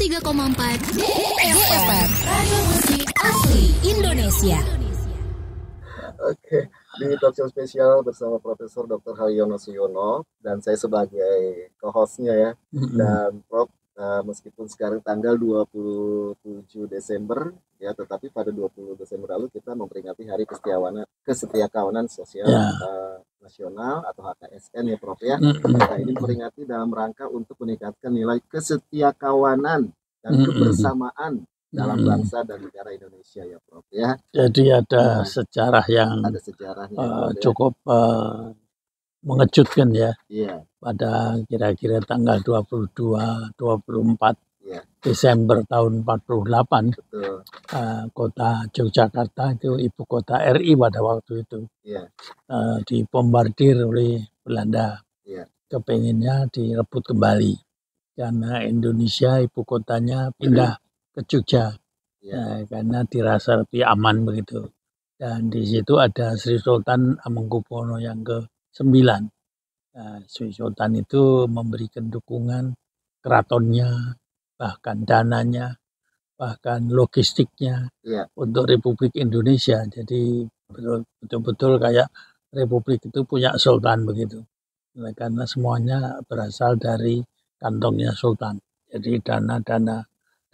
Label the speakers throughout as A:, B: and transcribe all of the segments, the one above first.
A: 103,4 DFM Radio Musik Asli Indonesia.
B: Oke, di talkshow spesial bersama Profesor Dr. Haryono Suyono dan saya sebagai co-hostnya ya. Dan Prof, meskipun sekarang tanggal 27 Desember ya, tetapi pada 20 Desember lalu kita memperingati Hari Kesetiakawanan Sosial Nasional atau HKSN ya Prof ya. Nah, ini memperingati dalam rangka untuk meningkatkan nilai kesetiakawanan dan kebersamaan dalam bangsa dan negara Indonesia ya Prof ya.
C: Jadi ada sejarah yang cukup mengejutkan ya.
B: Iya.
C: Pada kira-kira tanggal 22-24 Desember tahun 48.
B: Betul.
C: Kota Yogyakarta itu ibu kota RI pada waktu itu.
B: Iya.
C: Dibombardir oleh Belanda.
B: Iya.
C: Kepengennya direbut kembali karena Indonesia ibu kotanya pindah ke Jogja, karena dirasa lebih aman begitu. Dan di situ ada Sri Sultan Hamengkubuwono yang ke-9. Sri Sultan itu memberikan dukungan keratonnya, bahkan dananya, bahkan logistiknya untuk Republik Indonesia. Jadi betul-betul kayak Republik itu punya Sultan begitu. Karena semuanya berasal dari kantongnya Sultan. Jadi dana-dana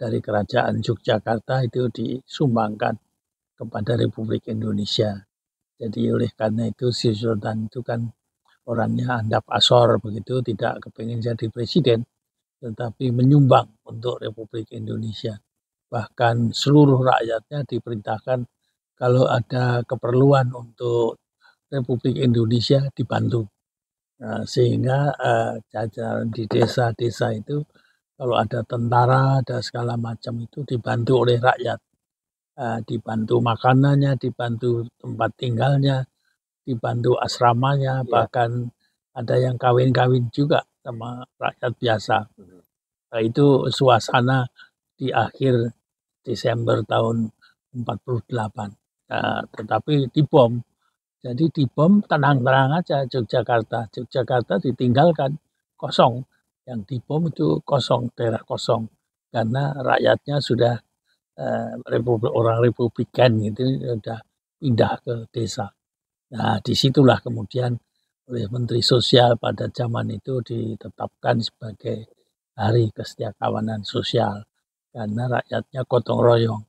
C: dari kerajaan Yogyakarta itu disumbangkan kepada Republik Indonesia. Jadi oleh karena itu Sri Sultan itu kan orangnya handap asor begitu, tidak kepingin jadi presiden, tetapi menyumbang untuk Republik Indonesia. Bahkan seluruh rakyatnya diperintahkan kalau ada keperluan untuk Republik Indonesia dibantu. Sehingga jajaran di desa-desa itu kalau ada tentara, ada segala macam itu dibantu oleh rakyat. Dibantu makanannya, dibantu tempat tinggalnya, dibantu asramanya, bahkan ada yang kawin-kawin juga sama rakyat biasa. Itu suasana di akhir Desember tahun 48. Tetapi dibom. Jadi dibom tenang-tenang aja Yogyakarta. Yogyakarta ditinggalkan kosong. Yang dibom itu kosong, daerah kosong, karena rakyatnya sudah orang Republikan gitu, sudah pindah ke desa. Nah, disitulah kemudian oleh Menteri Sosial pada zaman itu ditetapkan sebagai Hari Kesetiakawanan Sosial, karena rakyatnya gotong royong.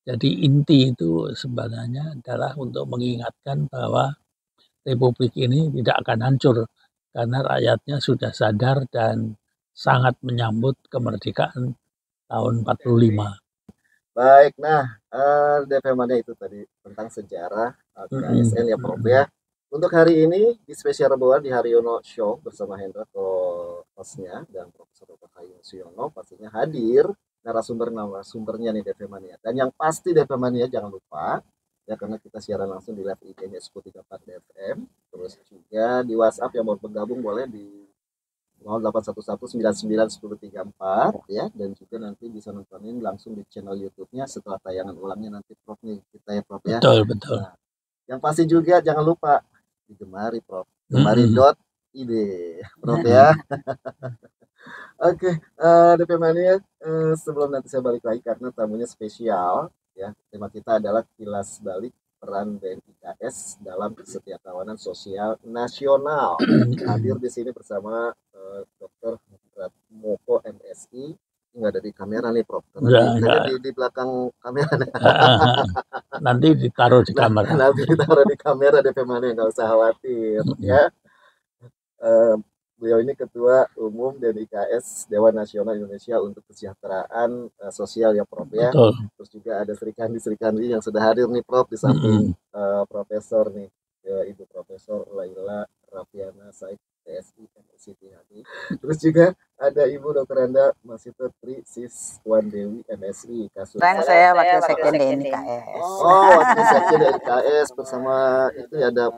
C: Jadi inti itu sebenarnya adalah untuk mengingatkan bahwa Republik ini tidak akan hancur, karena rakyatnya sudah sadar dan sangat menyambut kemerdekaan tahun 45.
B: Baik, nah DFM-nya itu tadi tentang sejarah KSN ya Prof ya. Untuk hari ini di spesial Rebuan di Haryono Show bersama Hendra hostnya dan Profesor Dr. Haryono Suyono pastinya hadir narasumbernya nih DFM-nya. Dan yang pasti DFM-nya jangan lupa ya, karena kita siaran langsung di live IG-nya 103.4 DFM. Terus juga di WhatsApp yang mau bergabung boleh di 0811991034 ya, dan juga nanti bisa nontonin langsung di channel YouTube-nya setelah tayangan ulangnya nanti Prof nih kita ya Prof ya.
C: Betul.
B: Nah, yang pasti juga jangan lupa digemari Prof. Gemari.id Prof ya. Oke, DP Mania, sebelum nanti saya balik lagi karena tamunya spesial ya. Tema kita adalah kilas balik peran BNIKS dalam Kesetiakawanan Sosial Nasional. Hadir di sini bersama Dr. Moko MSI. Nggak ada di kamera nih Prof, karena di belakang kamera.
C: Nanti ditaruh di kamera.
B: Nanti ditaruh di kamera DP Mania, nggak usah khawatir ya. Beliau ini Ketua Umum DNIKS Dewan Nasional Indonesia untuk Kesejahteraan Sosial ya Prof ya.
C: Betul.
B: Terus juga ada Sri Kandi yang sudah hadir nih Prof di samping Profesor nih ya, Ibu Profesor Laila Rafiana Said PSI MSI. Terus juga ada Ibu Dr. Anda Masito Tri Siswan Dewi MSI kasus.
D: Saya Wakil Sekjen DNIKS.
B: Wakil Sekjen DNIKS bersama itu ya, ada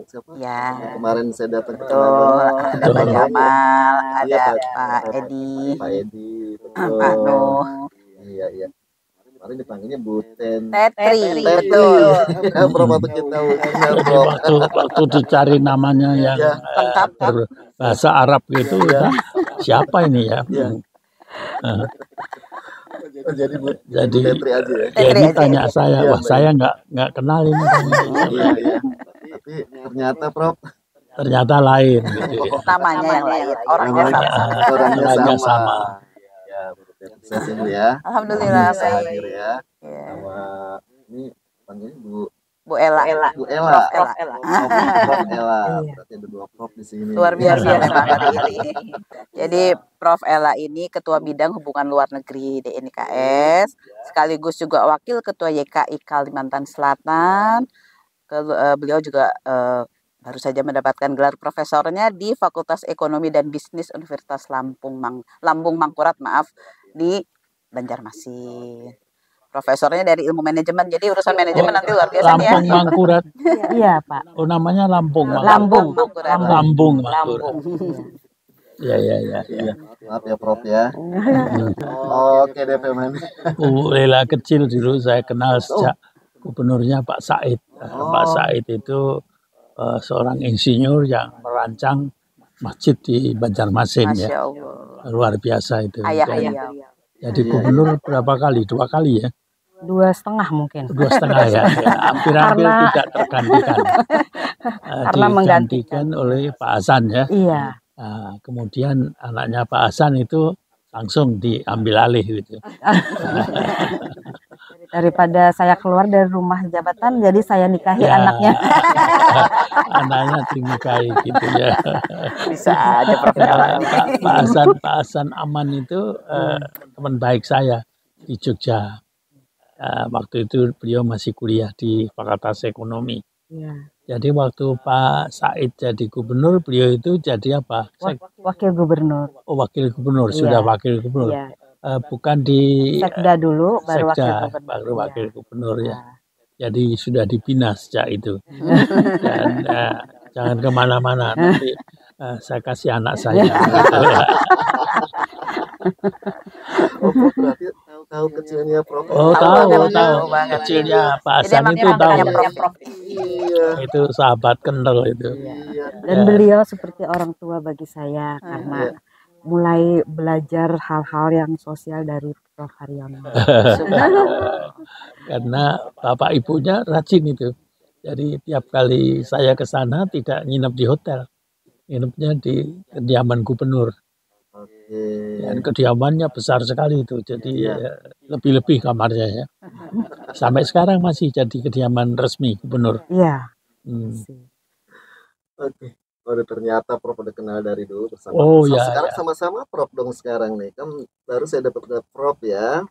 B: siapa?
D: Ya.
B: Kemarin saya datang ke
D: ada Pak Jamal, ada Pak Edi.
B: Pak Edi, betul.
D: Pak Nuh.
B: Iya. Kemarin dipanggilnya Bu
D: Tetri.
B: Betul. Berapa tuh kita
C: waktu dicari namanya yang berbahasa Arab gitu ya. Siapa ini ya?
B: Jadi Bu
C: Jadi
B: Tetri aja ya.
C: ya ini
D: Tetri aja.
C: tanya saya,
B: Iya,
C: wah saya nggak kenal ini.
B: Iya, iya. Tapi ternyata Prof
C: Ternyata lain gitu ya.
D: Namanya yang lain, orangnya
B: namanya
D: sama.
B: orangnya
C: Orangnya
B: sama.
C: sama.
B: Ya, Bu Tetri saya sih ya.
D: Alhamdulillah
B: Bisa
D: baik.
B: hadir ya.
D: Iya.
B: Sama ini panggilnya Bu
D: Bu Ella.
B: Bu Ella.
D: Prof Ella.
B: Prof Ella.
E: Iya.
B: Berarti ada 2 Prof di sini.
D: Luar biasa memang hari ini. Jadi Prof Ella ini Ketua Bidang Hubungan Luar Negeri DNIKS, sekaligus juga Wakil Ketua YKI Kalimantan Selatan. Beliau juga baru saja mendapatkan gelar profesornya di Fakultas Ekonomi dan Bisnis Universitas Lambung Mangkurat di Banjarmasin. Profesornya dari ilmu manajemen, jadi urusan manajemen nanti luar biasa nih ya.
C: Lampung Mangkurat.
E: Iya, Pak.
C: Oh namanya Lampung Mangkurat.
E: Lambung.
D: Mangkurat.
C: Lambung Mangkurat.
E: Iya.
C: Ya.
B: Maaf ya Prof ya. Oke deh Pemen.
C: Lela kecil dulu saya kenal sejak gubernurnya Pak Said. Pak Said itu seorang insinyur yang merancang masjid di Banjarmasin ya.
D: Masya Allah.
C: Luar biasa itu.
D: Ayah.
C: Jadi gubernur berapa kali? 2 kali ya.
E: 2,5 mungkin.
C: 2,5 ya. Hampir-hampir
E: Karena-
C: tidak tergantikan.
E: Karena
C: Digantikan oleh Pak Hasan ya.
E: Iya.
C: Nah, kemudian anaknya Pak Hasan itu langsung diambil alih gitu.
E: Daripada saya keluar dari rumah jabatan, jadi saya nikahi
C: Ya.
E: anaknya.
C: Anaknya dinikahi gitu ya.
D: Bisa aja Prof Ella ini.
C: Pak Hasan Aman itu teman baik saya di Jogja. Waktu itu beliau masih kuliah di Fakultas Ekonomi.
E: Iya.
C: Jadi waktu Pak Said jadi gubernur, beliau itu jadi apa?
E: Wakil gubernur.
C: Wakil gubernur,
E: Iya.
C: sudah wakil gubernur.
E: Iya.
C: Bukan di
E: Sekda dulu, baru wakil
C: Sekda,
E: gubernur.
C: baru
E: Iya.
C: wakil gubernur ya.
E: Nah,
C: Jadi sudah dibina sejak itu. Dan jangan kemana-mana, nanti saya kasih anak saya.
B: Oh, Prof berarti tahu kecilnya Prof.
C: Oh
D: Tahu
C: tahu,
D: banget.
C: kecilnya Pak
D: Jadi
C: Hasan
D: emang
C: itu tahu.
D: panggilannya Prof.
B: Iya.
C: Itu sahabat kental itu.
B: Iya.
E: Dan
C: Ya.
E: beliau seperti orang tua bagi saya karena
B: Iya.
E: mulai belajar hal-hal yang sosial dari Prof Haryono.
D: Subhanallah.
C: Karena bapak ibunya rajin itu. Jadi tiap kali saya ke sana tidak nginep di hotel. Nginepnya di kediaman gubernur.
B: Oke.
C: Dan kediamannya besar sekali itu. Jadi lebih-lebih kamarnya ya. Sampai sekarang masih jadi kediaman resmi gubernur.
E: Iya.
C: Hmm.
B: Oke. Oh, ternyata Prof udah kenal dari dulu bersama.
C: Oh, ya,
B: Sekarang
C: ya.
B: sama-sama Prof dong sekarang nih. Kan baru saya dapat Prof ya.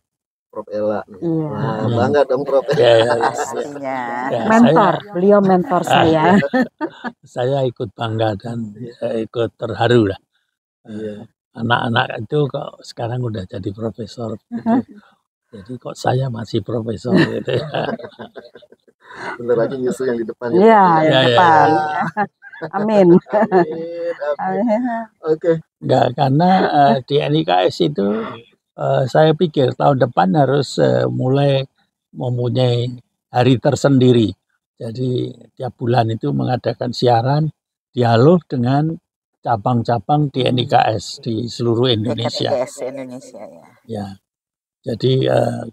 B: Prof Ella nih.
E: Iya.
B: Wah, bangga dong Prof.
C: Ya.
D: Pastinya.
C: Ya,
E: Mentor, beliau mentor saya.
C: saya ikut bangga dan ikut terharu lah.
B: Iya.
C: Anak-anak itu kok sekarang udah jadi profesor. Gitu. Jadi kok saya masih profesor gitu ya.
B: Bentar lagi nyusul yang di depan
E: Iya,
B: Prof,
E: yang
C: Ya, ya,
E: depan. Amin.
B: Amin. Oke.
C: Enggak, karena di NIKS itu saya pikir tahun depan harus mulai mempunyai hari tersendiri. Jadi tiap bulan itu mengadakan siaran dialog dengan cabang-cabang di NIKS di seluruh Indonesia.
D: DKTS Indonesia ya.
C: Ya, jadi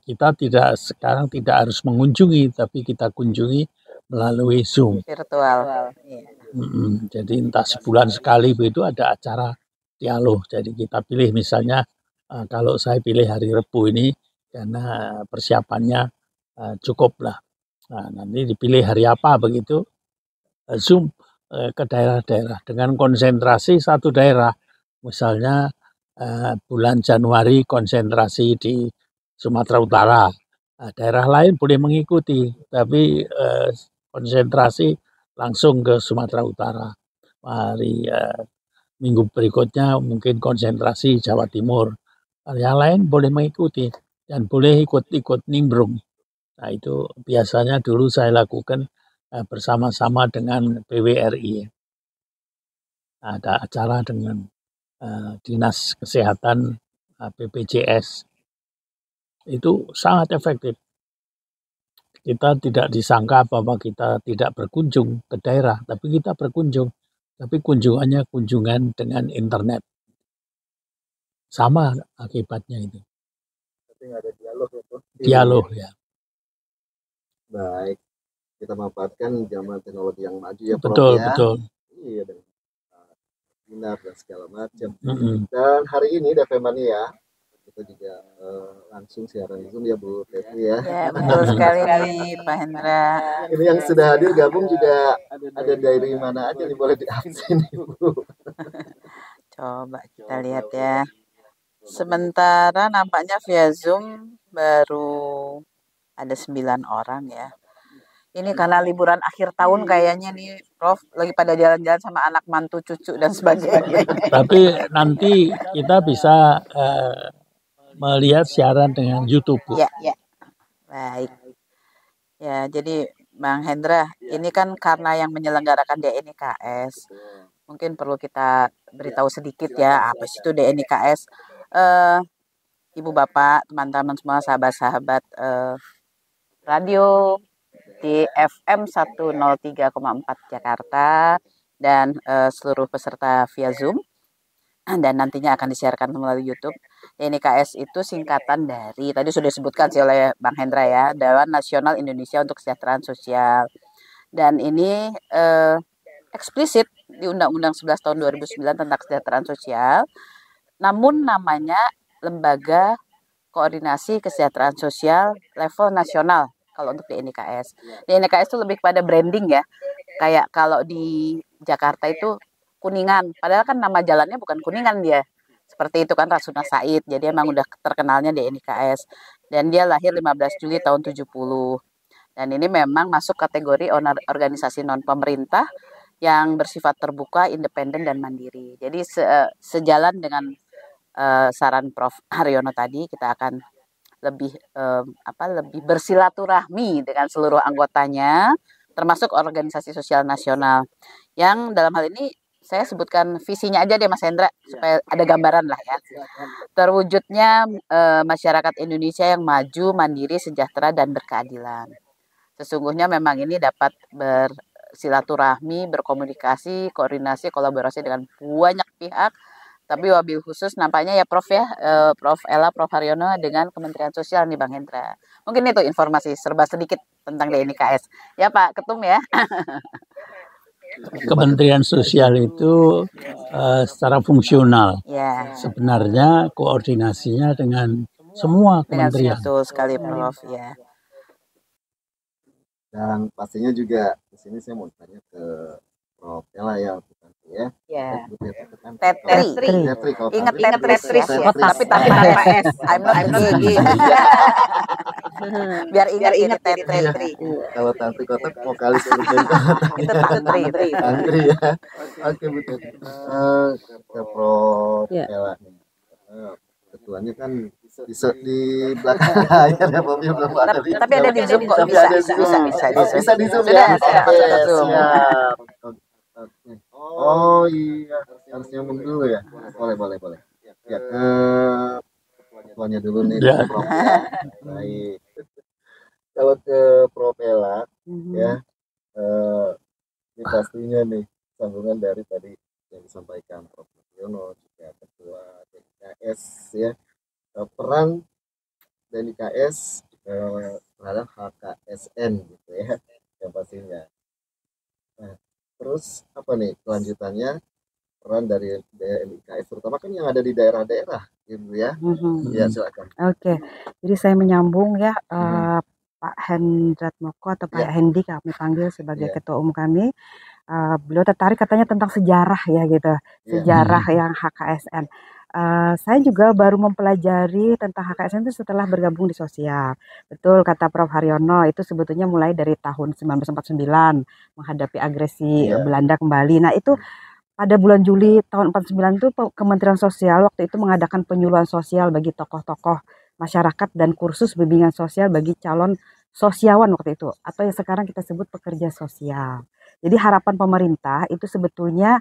C: kita sekarang tidak harus mengunjungi, tapi kita kunjungi melalui Zoom.
D: Virtual. Iya.
C: Jadi entah sebulan sekali begitu ada acara dialog. Jadi kita pilih misalnya kalau saya pilih hari Rebu ini karena persiapannya cukup lah. Nah, nanti dipilih hari apa begitu Zoom ke daerah-daerah dengan konsentrasi satu daerah. Misalnya bulan Januari konsentrasi di Sumatera Utara. Daerah lain boleh mengikuti, tapi konsentrasi langsung ke Sumatera Utara. Hari minggu berikutnya mungkin konsentrasi Jawa Timur. Yang lain boleh mengikuti dan boleh ikut-ikut nimbrung. Nah itu biasanya dulu saya lakukan bersama-sama dengan PWRI. Ada acara dengan Dinas Kesehatan BPJS. Itu sangat efektif. Kita tidak disangka bahwa kita tidak berkunjung ke daerah, tapi kita berkunjung. Tapi kunjungannya kunjungan dengan internet. Sama akibatnya itu.
B: Tapi nggak ada dialog
C: dialog ya.
B: Baik, kita manfaatkan zaman teknologi yang maju ya Prof
C: Betul,
B: ya.
C: betul.
B: Iya, dengan webinar dan segala macam.
C: Mm-mm.
B: Dan hari ini DP Mania kita juga langsung siaran Zoom ya Bu Tevi ya.
D: Ya, betul sekali nih Pak Hendra.
B: Ini yang sudah hadir gabung juga ada dari mana aja nih, boleh diabsen nih Bu.
D: Coba kita lihat ya. Sementara nampaknya via Zoom baru ada 9 orang ya. Ini karena liburan akhir tahun kayaknya nih Prof lagi pada jalan-jalan sama anak mantu cucu dan sebagainya.
C: Tapi nanti kita bisa melihat siaran dengan YouTube, Bu.
D: Ya, ya. Baik. Ya, jadi Bang Hendra, ini kan karena yang menyelenggarakan DNIKS. Mungkin perlu kita beritahu sedikit ya, apa sih itu DNIKS? Ibu Bapak, teman-teman semua, sahabat-sahabat radio di FM 103,4 Jakarta dan seluruh peserta via Zoom dan nantinya akan disiarkan melalui YouTube. DNIKS itu singkatan dari, tadi sudah disebutkan sih oleh Bang Hendra ya, Dewan Nasional Indonesia untuk Kesejahteraan Sosial. Dan ini eksplisit di Undang-Undang 11 tahun 2009 tentang kesejahteraan sosial. Namun namanya Lembaga Koordinasi Kesejahteraan Sosial level nasional kalau untuk DNIKS. DNIKS itu lebih pada branding ya. Kayak kalau di Jakarta itu Kuningan, padahal kan nama jalannya bukan Kuningan dia. Seperti itu kan Rasuna Said. Jadi emang udah terkenalnya DNIKS. Dan dia lahir 15 Juli tahun 70. Dan ini memang masuk kategori organisasi non pemerintah yang bersifat terbuka, independen dan mandiri. Jadi sejalan dengan saran Prof Haryono tadi, kita akan lebih lebih bersilaturahmi dengan seluruh anggotanya, termasuk organisasi sosial nasional. Yang dalam hal ini saya sebutkan visinya aja deh Mas Hendra supaya ada gambaran lah ya. Terwujudnya masyarakat Indonesia yang maju, mandiri, sejahtera dan berkeadilan. Sesungguhnya memang ini dapat bersilaturahmi, berkomunikasi, koordinasi, kolaborasi dengan banyak pihak. Tapi wabil khusus nampaknya ya Prof ya, Prof Ella, Prof Haryono dengan Kementerian Sosial nih Bang Hendra. Mungkin itu informasi serba sedikit tentang DNIKS. Ya Pak Ketum ya.
C: Kementerian Sosial itu secara fungsional.
D: Ya.
C: Sebenarnya koordinasinya dengan semua kementerian.
D: Betul sekali Prof ya.
B: Dan pastinya juga di sini saya mau tanya ke Prof Ella ya, ya.
D: Ya.
B: Tetri.
D: Ingat Tetris ya, tapi tanpa S. I'm not gigi. Biar ingat Tetri.
B: Kalau Tantri Kotak vokalis band
D: Itu Tantri.
B: Tantri ya. Oke betul. Ke Prof Ella nih. Ketuanya kan di belakang layar ya, Prof, belum ada.
D: Tapi ada di Zoom kok, bisa di Zoom
B: ya.
D: Siap.
B: Oh iya, harus nyambung dulu ya. Boleh. Ya ke ketuanya dulu nih, Prof. Baik. Kalau ke Prof Ella, ya, ini pastinya nih sambungan dari tadi yang disampaikan Prof Haryono juga Ketua DNIKS ya, peran DNIKS terhadap HKSN gitu ya, yang pastinya. Nah, terus apa nih kelanjutannya peran dari DNIKS terutama kan yang ada di daerah-daerah gitu ya. Ya silakan.
E: Oke. Jadi saya menyambung ya Pak Hendrat Moko atau Pak Hendi kami panggil sebagai ketua umum kami. Beliau tertarik katanya tentang sejarah ya gitu. Sejarah yang HKSN. Saya juga baru mempelajari tentang HKSN itu setelah bergabung di sosial. Betul kata Prof Haryono, itu sebetulnya mulai dari tahun 1949 menghadapi agresi Belanda kembali. Nah itu pada bulan Juli tahun 49 itu Kementerian Sosial waktu itu mengadakan penyuluhan sosial bagi tokoh-tokoh masyarakat dan kursus bimbingan sosial bagi calon sosiawan waktu itu, atau yang sekarang kita sebut pekerja sosial. Jadi harapan pemerintah itu sebetulnya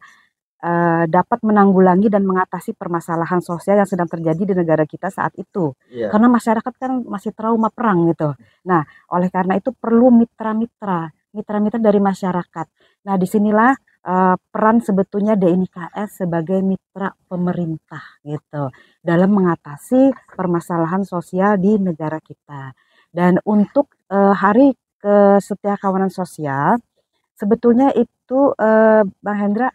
E: dapat menanggulangi dan mengatasi permasalahan sosial yang sedang terjadi di negara kita saat itu. Karena masyarakat kan masih trauma perang gitu. Nah, oleh karena itu perlu mitra-mitra dari masyarakat. Nah, disinilah peran sebetulnya DNIKS sebagai mitra pemerintah gitu dalam mengatasi permasalahan sosial di negara kita. Dan untuk Hari Kesetiakawanan Sosial sebetulnya itu Bang Hendra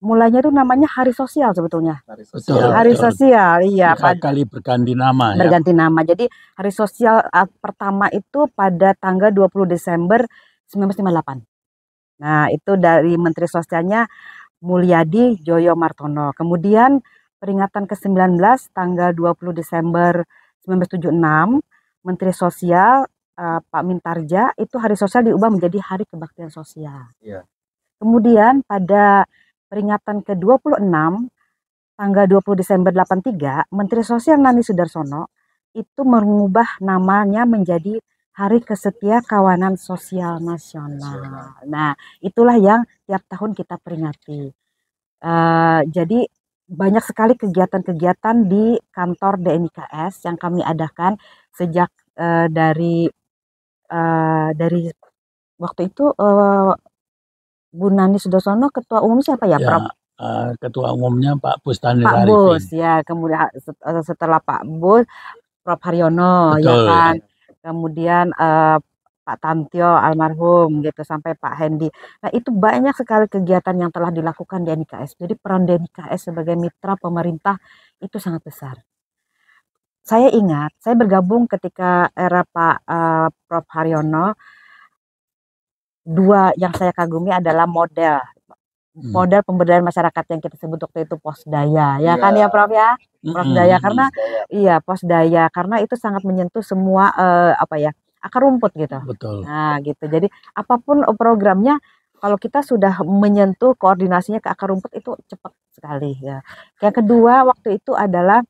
E: mulanya tuh namanya Hari Sosial sebetulnya.
B: Hari
C: Betul,
B: sosial.
E: Hari
C: betul.
E: sosial, iya.
C: 3 kali berganti nama ya.
E: Berganti nama. Jadi Hari Sosial pertama itu pada tanggal 20 Desember 1958. Nah, itu dari Menteri Sosialnya Mulyadi Joyo Martono. Kemudian peringatan ke-19 tanggal 20 Desember 1976, Menteri Sosial Pak Mintarja, itu Hari Sosial diubah menjadi Hari Kebaktian Sosial.
B: Iya.
E: Kemudian pada peringatan ke-26 tanggal 20 Desember 83, Menteri Sosial Nani Sudarsono itu mengubah namanya menjadi Hari Kesetiakawanan Sosial Nasional. Nah, itulah yang tiap tahun kita peringati. Jadi banyak sekali kegiatan-kegiatan di kantor DNIKS yang kami adakan sejak dari waktu itu Bu Nani Sudarsono, ketua umum siapa ya, Prof?
C: Ketua umumnya Pak Bustani
E: Pak
C: Arifin.
E: Bus ya, kemudian setelah Pak Bus Prof Haryono.
C: Betul.
E: Ya kan, kemudian Pak Tantio almarhum gitu sampai Pak Hendi. Nah, itu banyak sekali kegiatan yang telah dilakukan di DNIKS. Jadi peran DNIKS sebagai mitra pemerintah itu sangat besar. Saya ingat, saya bergabung ketika era Pak Prof Haryono. Dua yang saya kagumi adalah model pemberdayaan masyarakat yang kita sebut waktu itu Posdaya, ya kan ya Prof ya, Posdaya karena iya Posdaya karena itu sangat menyentuh semua akar rumput gitu.
C: Betul.
E: Nah gitu, jadi apapun programnya kalau kita sudah menyentuh koordinasinya ke akar rumput itu cepat sekali ya. Yang kedua waktu itu adalah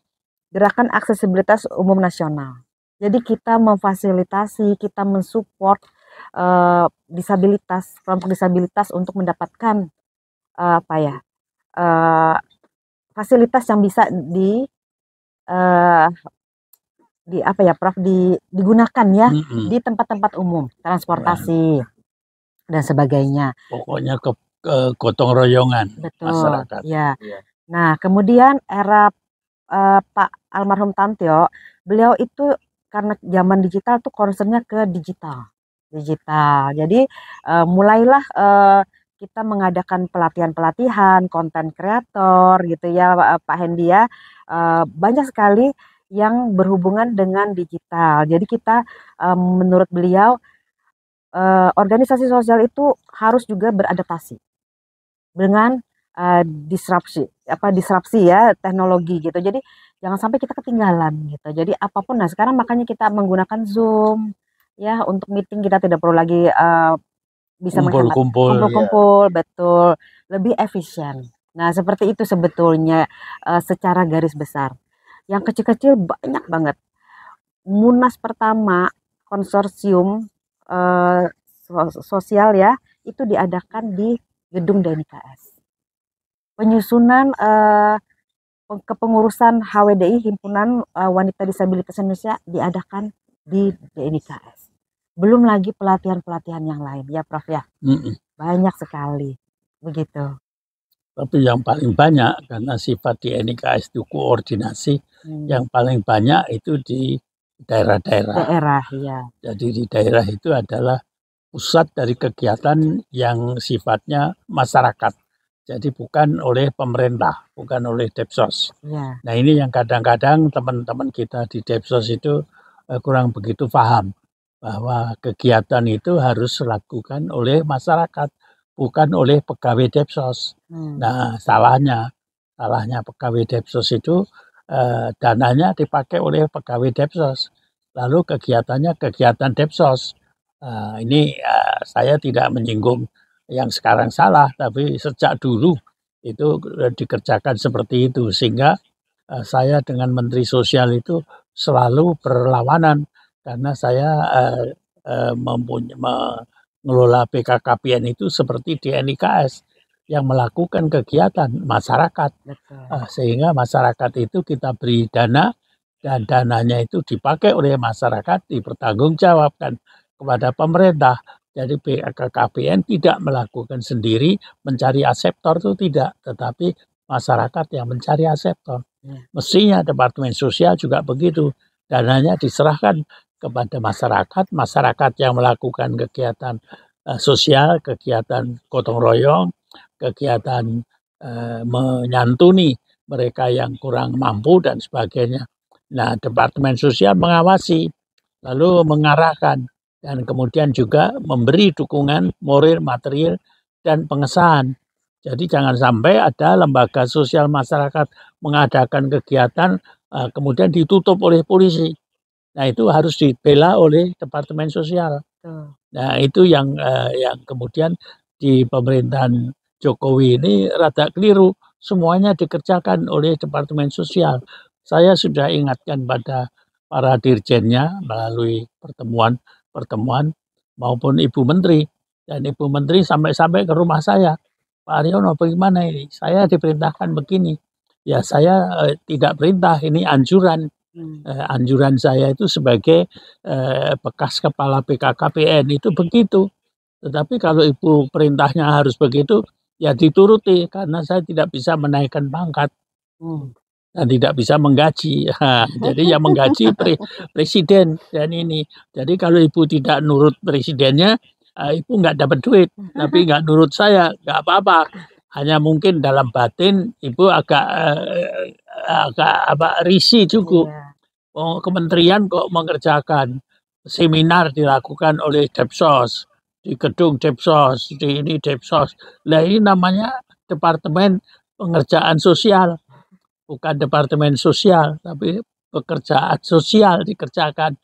E: Gerakan Aksesibilitas Umum Nasional. Jadi kita memfasilitasi, kita mensupport kelompok disabilitas untuk mendapatkan fasilitas yang bisa digunakan ya di tempat-tempat umum, transportasi dan sebagainya.
C: Pokoknya ke gotong royongan.
E: Betul,
C: masyarakat.
E: Ya. Nah, kemudian era Pak almarhum Tantio, beliau itu karena zaman digital tuh concernnya ke digital. Jadi mulailah kita mengadakan pelatihan-pelatihan konten kreator gitu ya Pak Hendi ya. Banyak sekali yang berhubungan dengan digital. Jadi kita menurut beliau organisasi sosial itu harus juga beradaptasi dengan disrupsi ya teknologi gitu. Jadi jangan sampai kita ketinggalan gitu. Jadi apapun, nah sekarang makanya kita menggunakan Zoom ya untuk meeting, kita tidak perlu lagi bisa kumpul-kumpul, betul, lebih efisien. Nah seperti itu sebetulnya secara garis besar. Yang kecil-kecil banyak banget. Munas pertama konsorsium sosial ya itu diadakan di gedung DNIKS. Penyusunan kepengurusan HWDI Himpunan Wanita Disabilitas Indonesia diadakan di DNIKS. Belum lagi pelatihan-pelatihan yang lain ya Prof ya. Banyak sekali begitu.
C: Tapi yang paling banyak karena sifat di DNIKS itu koordinasi, yang paling banyak itu di daerah-daerah.
E: Ya.
C: Jadi di daerah itu adalah pusat dari kegiatan yang sifatnya masyarakat. Jadi bukan oleh pemerintah, bukan oleh Depsos.
E: Ya.
C: Nah ini yang kadang-kadang teman-teman kita di Depsos itu kurang begitu paham bahwa kegiatan itu harus dilakukan oleh masyarakat, bukan oleh pegawai Depsos. Nah salahnya pegawai Depsos itu dananya dipakai oleh pegawai Depsos, lalu kegiatannya kegiatan Depsos. Ini saya tidak menyinggung yang sekarang salah, tapi sejak dulu itu dikerjakan seperti itu, sehingga saya dengan Menteri Sosial itu selalu berlawanan karena saya mengelola BKKBN itu seperti DNIKS yang melakukan kegiatan masyarakat. Sehingga masyarakat itu kita beri dana dan dananya itu dipakai oleh masyarakat, dipertanggungjawabkan kepada pemerintah. Jadi BKKBN tidak melakukan sendiri mencari aseptor itu tidak, tetapi masyarakat yang mencari aseptor. Mestinya Departemen Sosial juga begitu. Dananya diserahkan kepada masyarakat, masyarakat yang melakukan kegiatan sosial, kegiatan gotong royong, kegiatan menyantuni mereka yang kurang mampu dan sebagainya. Nah, Departemen Sosial mengawasi, lalu mengarahkan, dan kemudian juga memberi dukungan moral, material, dan pengesahan. Jadi jangan sampai ada lembaga sosial masyarakat mengadakan kegiatan kemudian ditutup oleh polisi. Nah, itu harus dibela oleh Departemen Sosial. Nah, itu yang kemudian di pemerintahan Jokowi ini rada keliru. Semuanya dikerjakan oleh Departemen Sosial. Saya sudah ingatkan pada para dirjennya melalui pertemuan maupun Ibu Menteri. Dan Ibu Menteri sampai ke rumah saya. Pak Haryono, bagaimana ini? Saya diperintahkan begini. Ya, saya tidak perintah, ini anjuran. Anjuran saya itu sebagai bekas kepala BKKBN itu begitu. Tetapi kalau Ibu perintahnya harus begitu, ya dituruti, karena saya tidak bisa menaikkan pangkat. Dan tidak bisa menggaji. Jadi yang menggaji presiden dan ini. Jadi kalau Ibu tidak nurut presidennya, Ibu nggak dapat duit. Tapi nggak nurut saya, nggak apa-apa. Hanya mungkin dalam batin Ibu agak risih cukup. Oh, kementerian kok mengerjakan seminar dilakukan oleh Depsos, di gedung Depsos, di ini Depsos. Nah, ini namanya Departemen Pengerjaan Sosial. Bukan Departemen Sosial, tapi pekerjaan sosial dikerjakan.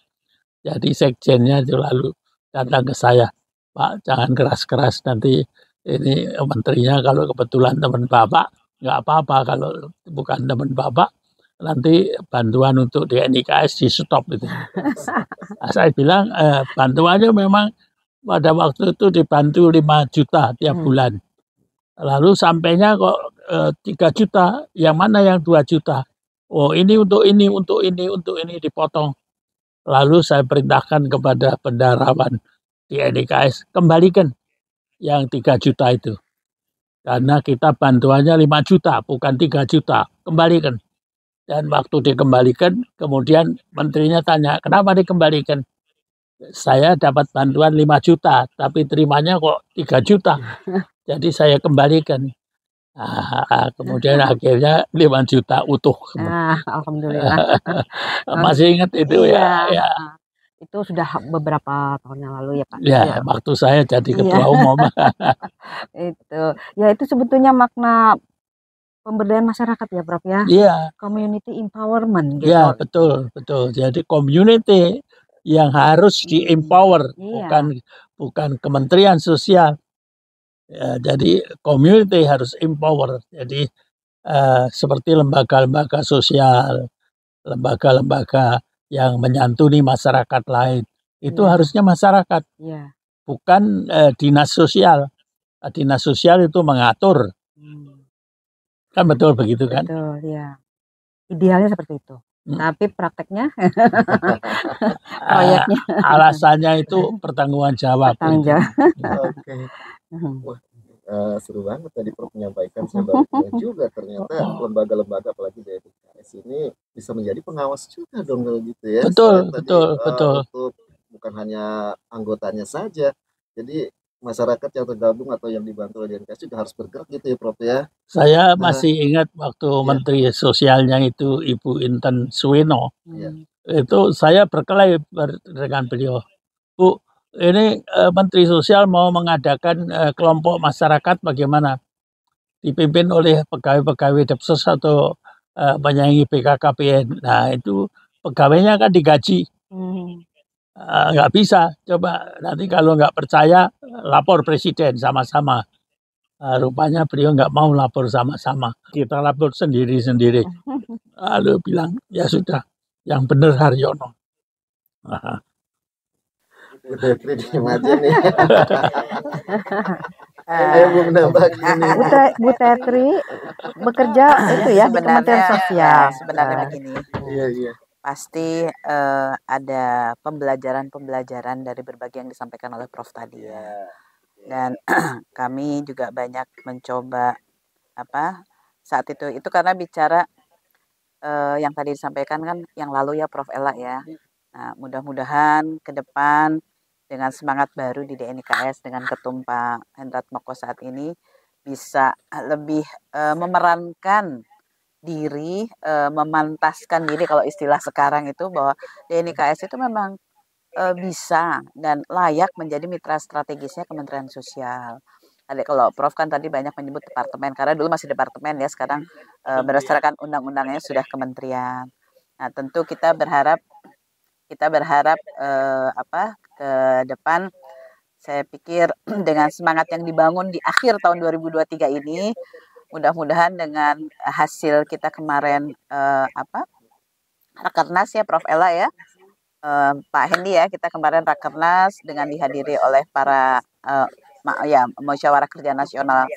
C: Jadi sekjennya itu lalu datang ke saya, Pak, jangan keras-keras, nanti ini menterinya kalau kebetulan teman Bapak, nggak apa-apa, kalau bukan teman Bapak, nanti bantuan untuk DNIKS di stop itu. Nah, saya bilang bantuannya memang pada waktu itu dibantu 5 juta tiap bulan. Lalu sampainya kok 3 juta, yang mana yang 2 juta? Oh, ini untuk ini dipotong. Lalu saya perintahkan kepada bendaharawan di NIKS, kembalikan yang 3 juta itu. Karena kita bantuannya 5 juta, bukan 3 juta. Kembalikan. Dan waktu dikembalikan, kemudian menterinya tanya, kenapa dikembalikan? Saya dapat bantuan 5 juta, tapi terimanya kok 3 juta. Jadi saya kembalikan. Kemudian akhirnya 5 juta utuh.
E: Alhamdulillah.
C: Masih ingat itu ya?
E: Itu sudah beberapa tahun yang lalu ya Pak?
C: Ya, waktu saya jadi ketua umum.
E: Itu sebetulnya makna pemberdayaan masyarakat ya Prof ya?
C: Iya.
E: Community empowerment gitu.
C: Iya, betul. Jadi community yang harus di-empower, bukan Kementerian Sosial. Ya, jadi community harus empower. Jadi seperti lembaga-lembaga sosial, lembaga-lembaga yang menyantuni masyarakat lain, itu harusnya masyarakat, bukan dinas sosial. Dinas sosial itu mengatur, kan betul begitu kan?
E: Betul, ya. Idealnya seperti itu. Tapi prakteknya, proyeknya.
C: Alasannya itu pertanggungan jawab.
B: Oke. Wah, seru banget tadi Prof menyampaikan. Saya baru tahu juga ternyata lembaga-lembaga apalagi DNIKS ini bisa menjadi pengawas juga dong kalau gitu ya.
C: Betul.
B: Untuk bukan hanya anggotanya saja. Jadi masyarakat yang tergabung atau yang dibantu oleh DNIKS juga harus bergerak gitu ya Prof ya. Saya
C: masih ingat waktu Menteri Sosialnya itu Ibu Intan Suweno. Itu saya berkelahi dengan beliau. Bu, ini Menteri Sosial mau mengadakan kelompok masyarakat bagaimana? Dipimpin oleh pegawai-pegawai Depsos atau penyanyi BKKBN. Nah, itu pegawainya kan digaji. Nggak bisa. Coba nanti kalau nggak percaya, lapor presiden sama-sama. Rupanya beliau nggak mau lapor sama-sama. Kita lapor sendiri-sendiri. Lalu bilang, ya sudah, yang benar Haryono.
B: Bu Tetri diem aja nih. Belum nambah gini.
E: Bu Tetri bekerja itu ya di Kementerian Sosial.
D: Sebenarnya begini.
B: Iya.
D: pasti ada pembelajaran dari berbagai yang disampaikan oleh Prof tadi ya. Dan kami juga banyak mencoba saat itu karena bicara yang tadi disampaikan kan yang lalu ya Prof Ella ya. Nah, mudah-mudahan ke depan dengan semangat baru di DNIKS dengan Ketum Pak Hendrat Moko saat ini bisa lebih memerankan diri, memantaskan diri kalau istilah sekarang itu bahwa DNIKS itu memang bisa dan layak menjadi mitra strategisnya Kementerian Sosial. Tadi kalau Prof kan tadi banyak menyebut departemen karena dulu masih departemen ya, sekarang berdasarkan undang-undangnya sudah kementerian. Nah, tentu kita berharap ke depan saya pikir dengan semangat yang dibangun di akhir tahun 2023 ini mudah-mudahan dengan hasil kita kemarin Rakernas ya Prof Ella ya, Pak Hendi ya, kita kemarin Rakernas dengan dihadiri oleh para Musyawarah Kerja Nasional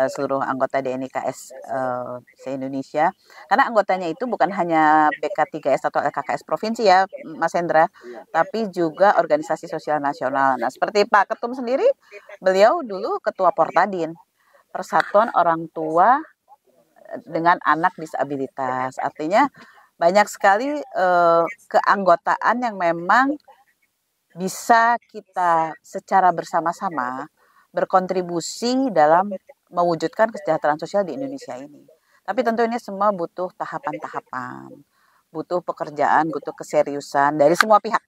D: seluruh anggota DNIKS se-Indonesia. Karena anggotanya itu bukan hanya BK3S atau LKKS provinsi ya Mas Hendra, tapi juga organisasi sosial nasional. Nah, seperti Pak Ketum sendiri, beliau dulu ketua Portadin, Persatuan Orang Tua dengan Anak Disabilitas. Artinya banyak sekali keanggotaan yang memang bisa kita secara bersama-sama berkontribusi dalam mewujudkan kesejahteraan sosial di Indonesia ini. Tapi tentu ini semua butuh tahapan-tahapan, butuh pekerjaan, butuh keseriusan dari semua pihak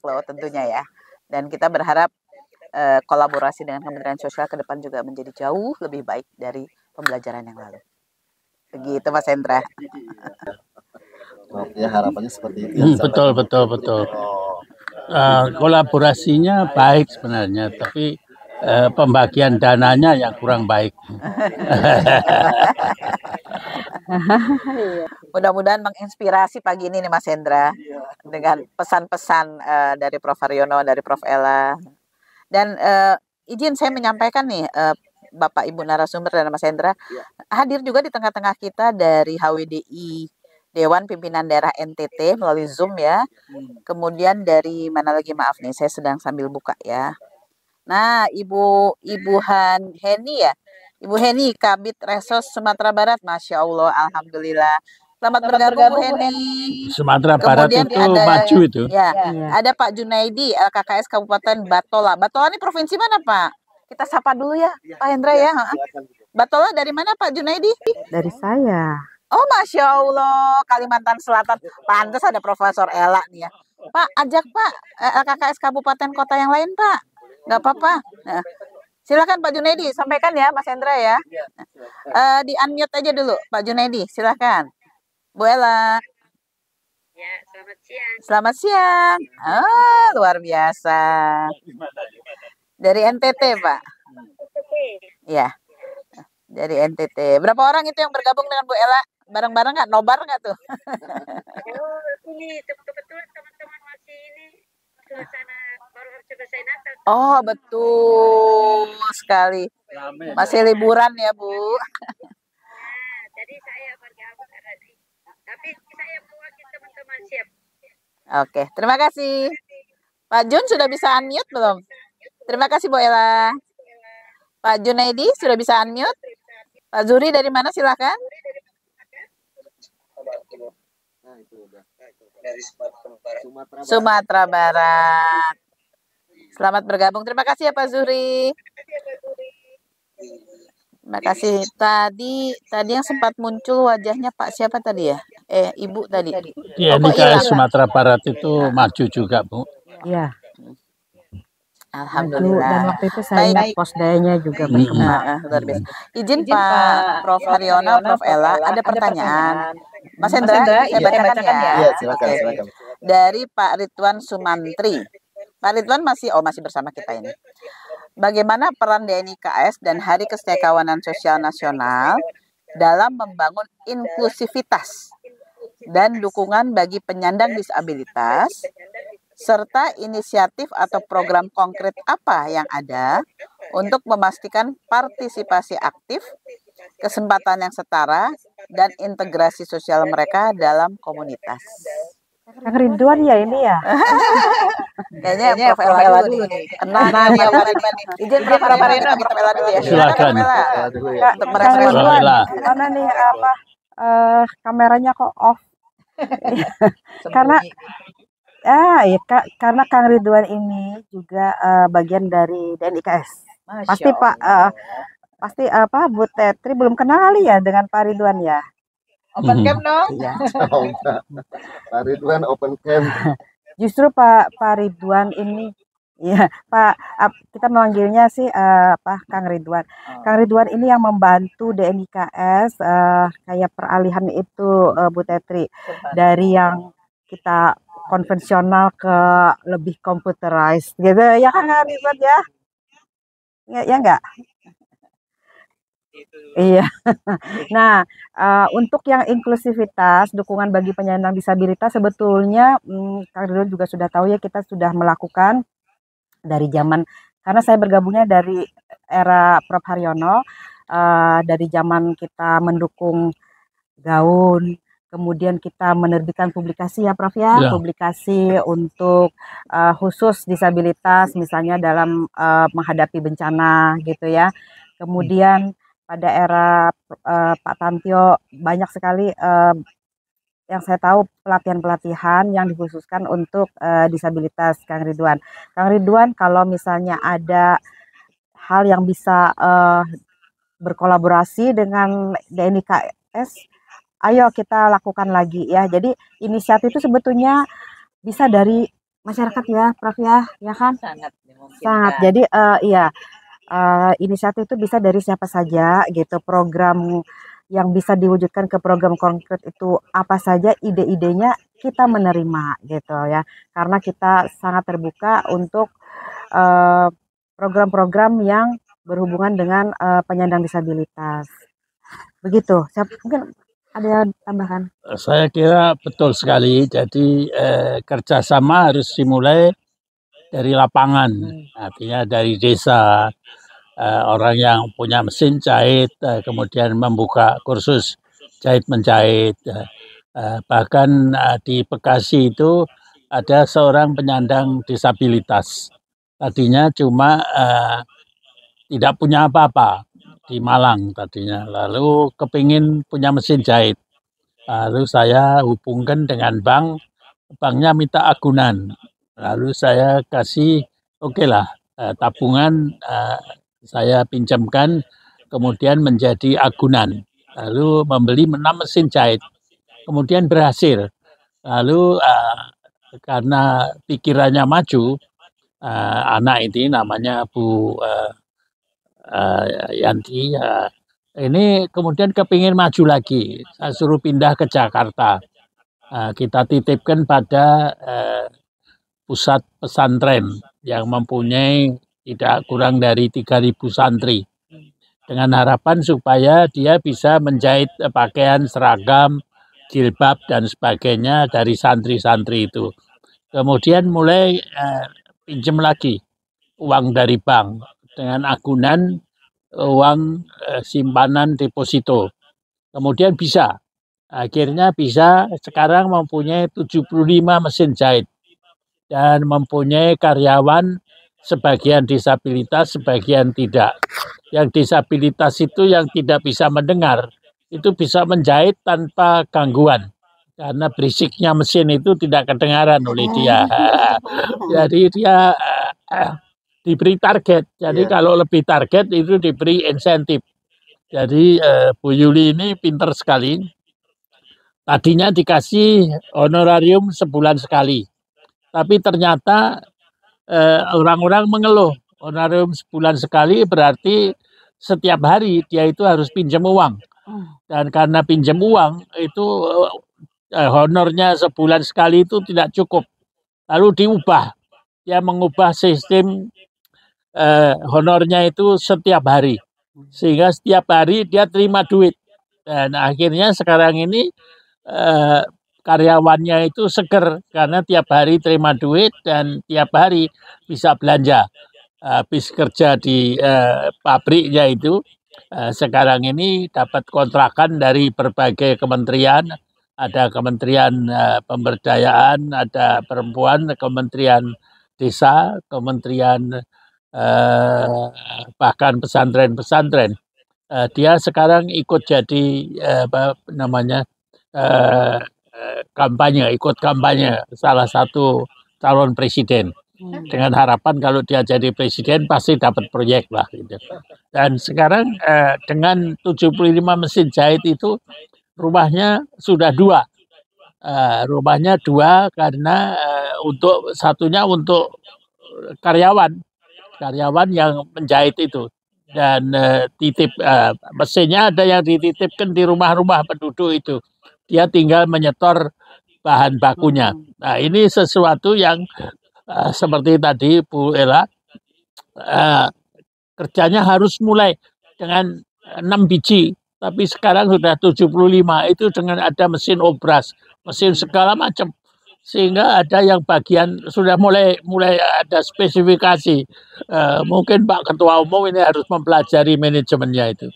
D: loh tentunya ya. Dan kita berharap kolaborasi dengan Kementerian Sosial ke depan juga menjadi jauh lebih baik dari pembelajaran yang lalu. Begitu Mas Hendra.
B: Ya harapannya seperti itu.
C: Betul. Kolaborasinya baik sebenarnya, tapi pembagian dananya yang kurang baik.
D: Mudah-mudahan menginspirasi pagi ini nih Mas Hendra dengan pesan-pesan dari Prof Haryono, dari Prof Ella. Dan izin saya menyampaikan nih Bapak Ibu narasumber dan Mas Hendra, hadir juga di tengah-tengah kita dari HWDI Dewan Pimpinan Daerah NTT melalui Zoom ya. Kemudian dari mana lagi, maaf nih saya sedang sambil buka ya. Nah, Ibu Heni ya. Ibu Heni, Kabid Resos Sumatera Barat. Masya Allah, Alhamdulillah. Selamat bergabung Bu Heni.
C: Sumatera Barat itu maju itu.
D: Ya, ada Pak Junaidi, LKKS Kabupaten Batola. Batola ini provinsi mana Pak? Kita sapa dulu ya, Pak Hendra ya. Batola dari mana Pak Junaidi?
E: Dari saya.
D: Oh, Masya Allah, Kalimantan Selatan. Pantas ada Profesor Ella nih ya. Pak, ajak Pak LKKS Kabupaten Kota yang lain Pak. Nggak apa-apa. Nah, silakan Pak Junaidi, sampaikan ya Mas Hendra ya. Di-unmute aja dulu Pak Junaidi, silakan. Bu Ella.
F: Ya, selamat siang.
D: Selamat siang. Luar biasa. Dari NTT Pak. Ya, dari NTT. Berapa orang itu yang bergabung dengan Bu Ella? Bareng-bareng nggak? Nobar nggak tuh?
F: Ini kebetulan teman-teman masih ini suasana baru harus selesai Natal.
D: Oh, betul sekali. Masih liburan ya Bu.
F: Nah, jadi saya bergabung tapi saya mewakili teman-teman siap.
D: Oke, terima kasih. Pak Jun sudah bisa unmute belum? Terima kasih Bu Ella. Pak Junaidi sudah bisa unmute? Pak Zuri dari mana silakan? Sumatera Barat. Selamat bergabung. Terima kasih ya Pak Zuri. Terima kasih. Tadi yang sempat muncul wajahnya Pak siapa tadi ya? Ibu tadi.
C: Di NIKS Sumatera Barat itu maju juga Bu.
E: Iya.
D: Alhamdulillah.
E: Dan waktu itu saya ingat posdayanya juga berkembang.
D: Luar biasa. Izin Pak Prof Haryono, Prof Ella, ada pertanyaan. Mas Hendra, saya bacakan ya.
B: Iya, silakan.
D: Dari Pak Ridwan Sumantri. Pak Ridwan masih bersama kita ini. Bagaimana peran DNIKS dan Hari Kesejahteraan Sosial Nasional dalam membangun inklusivitas dan dukungan bagi penyandang disabilitas, serta inisiatif atau program konkret apa yang ada untuk memastikan partisipasi aktif, kesempatan yang setara, dan integrasi sosial mereka dalam komunitas.
E: Kang Ridwan ya ini ya.
D: Kayaknya Prof. Ella dulu nih. Kenal dia Pak Ridwan. Izin Prof. Arena, Prof. Ella dulu ya.
C: Silakan.
D: Untuk
E: Kang
D: merespon.
E: Ridwan,
C: Ella.
E: mana nih apa kameranya kok off? Karena ya karena Kang Ridwan ini juga bagian dari DNIKS. Pasti Pak pasti apa Bu Tetri belum kenal kali ya dengan Pak Ridwan ya?
D: Open cam dong.
E: Iya.
B: Pak Ridwan open cam.
E: Justru Pak Ridwan ini ya Pak kita memanggilnya sih Kang Ridwan. Kang Ridwan ini yang membantu DNIKS kayak peralihan itu Bu Tetri dari yang kita konvensional ke lebih computerized gitu ya Kang Ridwan ya. Ya enggak? Iya. Nah, untuk yang inklusivitas, dukungan bagi penyandang disabilitas sebetulnya Kang Ridwan juga sudah tahu ya, kita sudah melakukan dari zaman, karena saya bergabungnya dari era Prof. Haryono, dari zaman kita mendukung gaun, kemudian kita menerbitkan publikasi ya Prof ya,
C: Ya.
E: publikasi untuk khusus disabilitas misalnya dalam menghadapi bencana gitu ya. Kemudian pada era Pak Tantio banyak sekali yang saya tahu pelatihan-pelatihan yang dikhususkan untuk disabilitas Kang Ridwan. Kang Ridwan kalau misalnya ada hal yang bisa berkolaborasi dengan DNIKS, ayo kita lakukan lagi ya. Jadi inisiatif itu sebetulnya bisa dari masyarakat ya, Prof ya kan?
D: Sangat dimungkinkan.
E: Sangat. Jadi iya, inisiatif itu bisa dari siapa saja gitu. Program yang bisa diwujudkan ke program konkret itu apa saja, ide-idenya kita menerima gitu ya. Karena kita sangat terbuka untuk program-program yang berhubungan dengan penyandang disabilitas. Begitu. Mungkin ada tambahan?
C: Saya kira betul sekali. Jadi kerjasama harus dimulai dari lapangan, artinya dari desa. Orang yang punya mesin jahit, kemudian membuka kursus jahit menjahit. Bahkan di Bekasi itu ada seorang penyandang disabilitas. Tadinya cuma tidak punya apa-apa di Malang tadinya. Lalu kepingin punya mesin jahit. Lalu saya hubungkan dengan bank, banknya minta agunan. Lalu saya kasih oke lah, tabungan saya pinjamkan, kemudian menjadi agunan. Lalu membeli 6 mesin jahit. Kemudian berhasil. Lalu karena pikirannya maju, anak ini namanya Bu Yanti, ini kemudian kepingin maju lagi. Saya suruh pindah ke Jakarta. Kita titipkan pada pusat pesantren yang mempunyai tidak kurang dari 3.000 santri. Dengan harapan supaya dia bisa menjahit pakaian seragam, jilbab dan sebagainya dari santri-santri itu. Kemudian mulai pinjam lagi uang dari bank dengan agunan uang simpanan deposito. Kemudian bisa. Akhirnya bisa sekarang mempunyai 75 mesin jahit dan mempunyai karyawan sebagian disabilitas, sebagian tidak. Yang disabilitas itu yang tidak bisa mendengar, itu bisa menjahit tanpa gangguan. Karena berisiknya mesin itu tidak kedengaran oleh dia. Jadi dia diberi target. Jadi kalau lebih target itu diberi insentif. Jadi Bu Yuli ini pinter sekali. Tadinya dikasih honorarium sebulan sekali. Tapi ternyata orang-orang mengeluh. Honorarium sebulan sekali berarti setiap hari dia itu harus pinjam uang. Dan karena pinjam uang itu honornya sebulan sekali itu tidak cukup. Lalu diubah. Dia mengubah sistem honornya itu setiap hari. Sehingga setiap hari dia terima duit. Dan akhirnya sekarang ini karyawannya itu seger karena tiap hari terima duit dan tiap hari bisa belanja. Habis kerja di pabriknya itu sekarang ini dapat kontrakan dari berbagai kementerian, ada Kementerian Pemberdayaan, ada Perempuan, Kementerian Desa, Kementerian bahkan pesantren-pesantren. Dia sekarang ikut jadi apa namanya kampanye, ikut kampanye salah satu calon presiden. Dengan harapan kalau dia jadi presiden pasti dapat proyek lah gitu. Dan sekarang dengan 75 mesin jahit itu rumahnya sudah dua. Rumahnya dua karena untuk satunya untuk karyawan yang menjahit itu. Dan titip mesinnya ada yang dititipkan di rumah-rumah penduduk itu. Dia tinggal menyetor bahan bakunya. Nah, ini sesuatu yang seperti tadi Bu Ella, kerjanya harus mulai dengan 6 biji, tapi sekarang sudah 75, itu dengan ada mesin obras, mesin segala macam, sehingga ada yang bagian sudah mulai ada spesifikasi. Mungkin Pak Ketua Umum ini harus mempelajari manajemennya itu.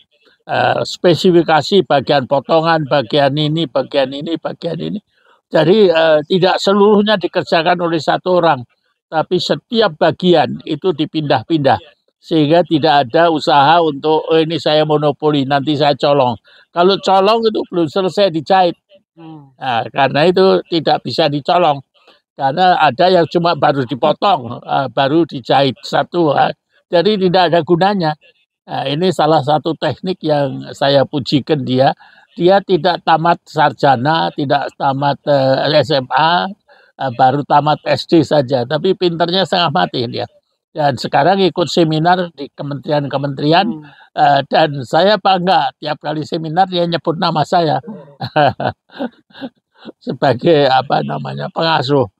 C: Spesifikasi bagian potongan, bagian ini, bagian ini, bagian ini. Jadi tidak seluruhnya dikerjakan oleh satu orang, tapi setiap bagian itu dipindah-pindah sehingga tidak ada usaha untuk ini saya monopoli, nanti saya colong. Kalau colong itu belum selesai dijahit. Nah, karena itu tidak bisa dicolong. Karena ada yang cuma baru dipotong, baru dijahit satu. Jadi tidak ada gunanya. Nah, ini salah satu teknik yang saya pujikan dia. Dia tidak tamat sarjana, tidak tamat SMA, baru tamat SD saja. Tapi pinternya setengah mati dia. Dan sekarang ikut seminar di kementerian-kementerian. Dan saya bangga tiap kali seminar dia nyebut nama saya sebagai pengasuh.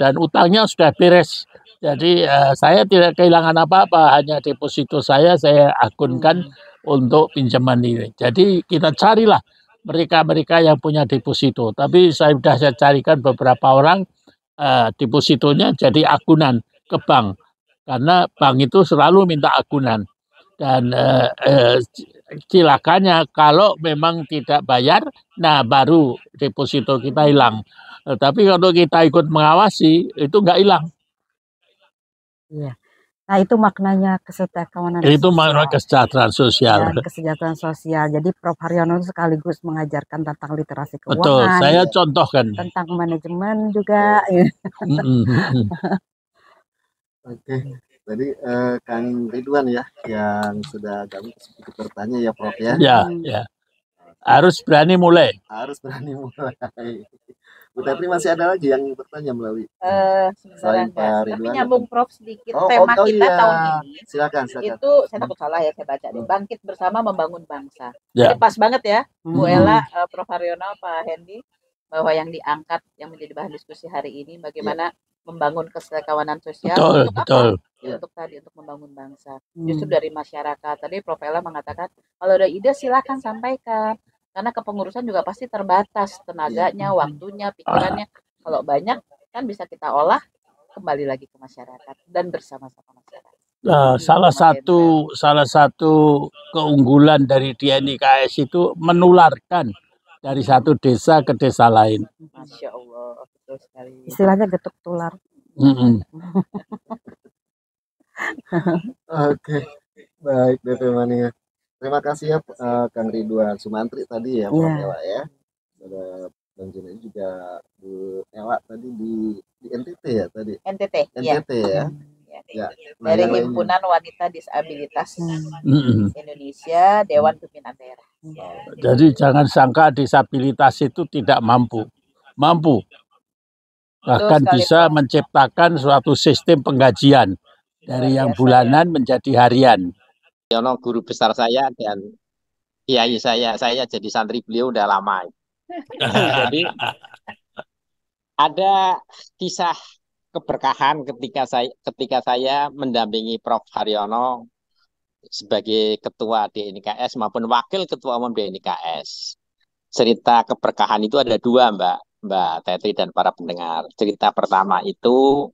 C: Dan utangnya sudah beres. Jadi saya tidak kehilangan apa-apa, hanya deposito saya akunkan untuk pinjaman ini. Jadi kita carilah mereka-mereka yang punya deposito. Tapi saya carikan beberapa orang depositonya jadi akunan ke bank. Karena bank itu selalu minta akunan. Dan cilakannya kalau memang tidak bayar, nah baru deposito kita hilang. Tapi kalau kita ikut mengawasi, itu nggak hilang.
E: Iya. Nah, itu maknanya kesejahteraan
C: Itu
E: sosial.
C: makna kesejahteraan sosial.
E: Dan kesejahteraan sosial. Jadi Prof. Haryono sekaligus mengajarkan tentang literasi
C: Betul,
E: keuangan,
C: saya contohkan.
E: tentang manajemen juga.
B: Oke, tadi Kang Ridwan ya yang sudah kami sedikit bertanya ya Prof ya.
C: Ya. Harus berani mulai.
B: Harus berani mulai. Bu Tepri masih ada lagi yang bertanya melalui
D: Sebenarnya
B: Selain Pak
D: tapi
B: Ridwan.
D: nyambung Prof sedikit tema kita
B: iya.
D: tahun ini
B: Silakan.
D: itu saya takut salah ya, saya baca deh, bangkit bersama membangun bangsa.
C: Ya.
D: Jadi pas banget ya Bu Ella, Prof. Haryono, Pak Hendy, bahwa yang diangkat yang menjadi bahan diskusi hari ini bagaimana membangun keserakawanan sosial. Untuk
C: Betul.
D: apa? Ya, untuk membangun bangsa. Justru dari masyarakat. Tadi Prof. Ella mengatakan kalau ada ide silakan sampaikan. Karena kepengurusan juga pasti terbatas tenaganya, waktunya, pikirannya. Kalau banyak kan bisa kita olah kembali lagi ke masyarakat dan bersama-sama masyarakat.
C: Salah satu keunggulan dari DNIKS itu menularkan dari satu desa ke desa lain.
D: Masya Allah, betul sekali.
E: Istilahnya getuk tular.
B: Oke, baik DP Mania. Terima kasih ya Kang Ridwan Sumantri tadi ya Prof Ella ya. Ada Bang Junedi juga Bu Ella tadi di NTT ya tadi.
D: NTT
B: ya.
D: Ya. Dari Himpunan Wanita Disabilitas Indonesia, Dewan Pimpinan Daerah.
C: Jadi jangan sangka disabilitas itu tidak mampu. Bahkan bisa menciptakan suatu sistem penggajian dari yang bulanan menjadi harian.
G: Yono guru besar saya dan kiai saya jadi santri beliau udah lama. Jadi ada kisah keberkahan ketika saya mendampingi Prof. Haryono sebagai ketua DNIKS maupun wakil ketua umum DNIKS. Cerita keberkahan itu ada dua, Mbak Tetri dan para pendengar. Cerita pertama itu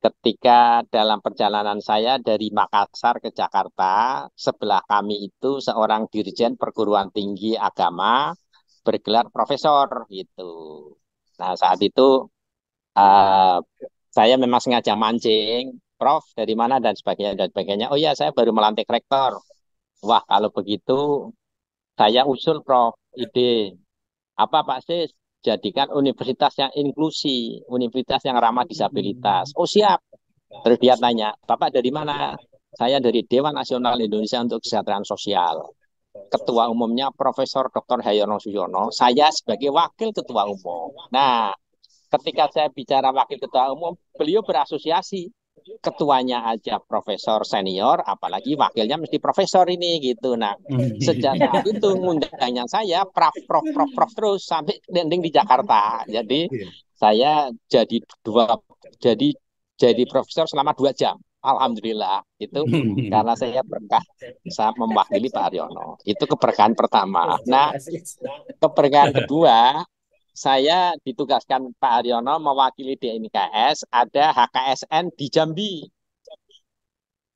G: ketika dalam perjalanan saya dari Makassar ke Jakarta, sebelah kami itu seorang dirjen perguruan tinggi agama bergelar profesor gitu. Nah, saat itu eh, saya memang sengaja mancing, Prof, dari mana dan sebagainya dan sebagainya. Oh ya, saya baru melantik rektor. Wah, kalau begitu saya usul Prof ide apa Pak Sis? Jadikan universitas yang inklusi, universitas yang ramah disabilitas. Oh siap. Terus dia tanya, Bapak dari mana? Saya dari Dewan Nasional Indonesia untuk Kesejahteraan Sosial. Ketua umumnya Profesor Dr. Hayono Suyono. Saya sebagai wakil ketua umum. Nah, ketika saya bicara wakil ketua umum, beliau berasosiasi. Ketuanya aja profesor senior, apalagi wakilnya mesti profesor ini gitu. Nah, sejak saat itu ngundangnya saya prof terus sampai landing di Jakarta. Jadi saya jadi jadi profesor selama 2 jam. Alhamdulillah itu karena saya berkah saat mewakili Pak Haryono. Itu keberkahan pertama. Nah, keberkahan kedua, saya ditugaskan Pak Haryono mewakili DNKS, ada HKSN di Jambi.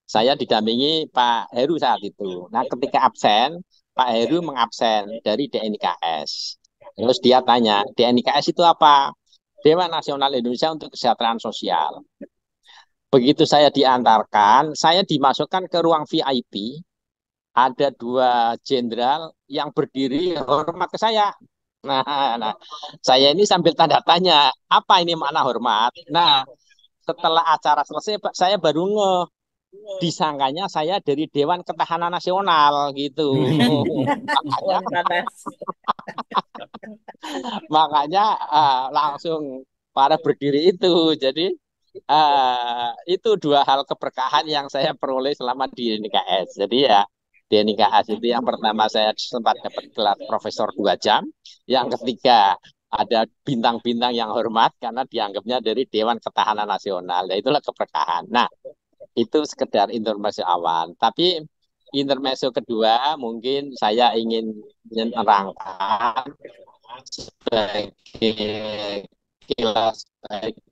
G: Saya didampingi Pak Heru saat itu. Nah, ketika absen, Pak Heru mengabsen dari DNKS. Terus dia tanya, DNKS itu apa? Dewan Nasional Indonesia untuk Kesejahteraan Sosial. Begitu saya diantarkan, saya dimasukkan ke ruang VIP, ada 2 jenderal yang berdiri hormat ke saya. Nah, saya ini sambil tanda tanya, apa ini makna hormat? Nah, setelah acara selesai, saya baru disangkanya saya dari Dewan Ketahanan Nasional gitu. makanya langsung para berdiri itu. Jadi itu 2 hal keberkahan yang saya peroleh selama di NKS. Jadi ya di NKS itu yang pertama saya sempat dapat gelar profesor 2 jam. Yang ketiga ada bintang-bintang yang hormat karena dianggapnya dari Dewan Ketahanan Nasional. Nah, itulah keberkahan. Nah, itu sekedar intermezzo awal. Tapi intermezzo kedua mungkin saya ingin menerangkan sebagai kilas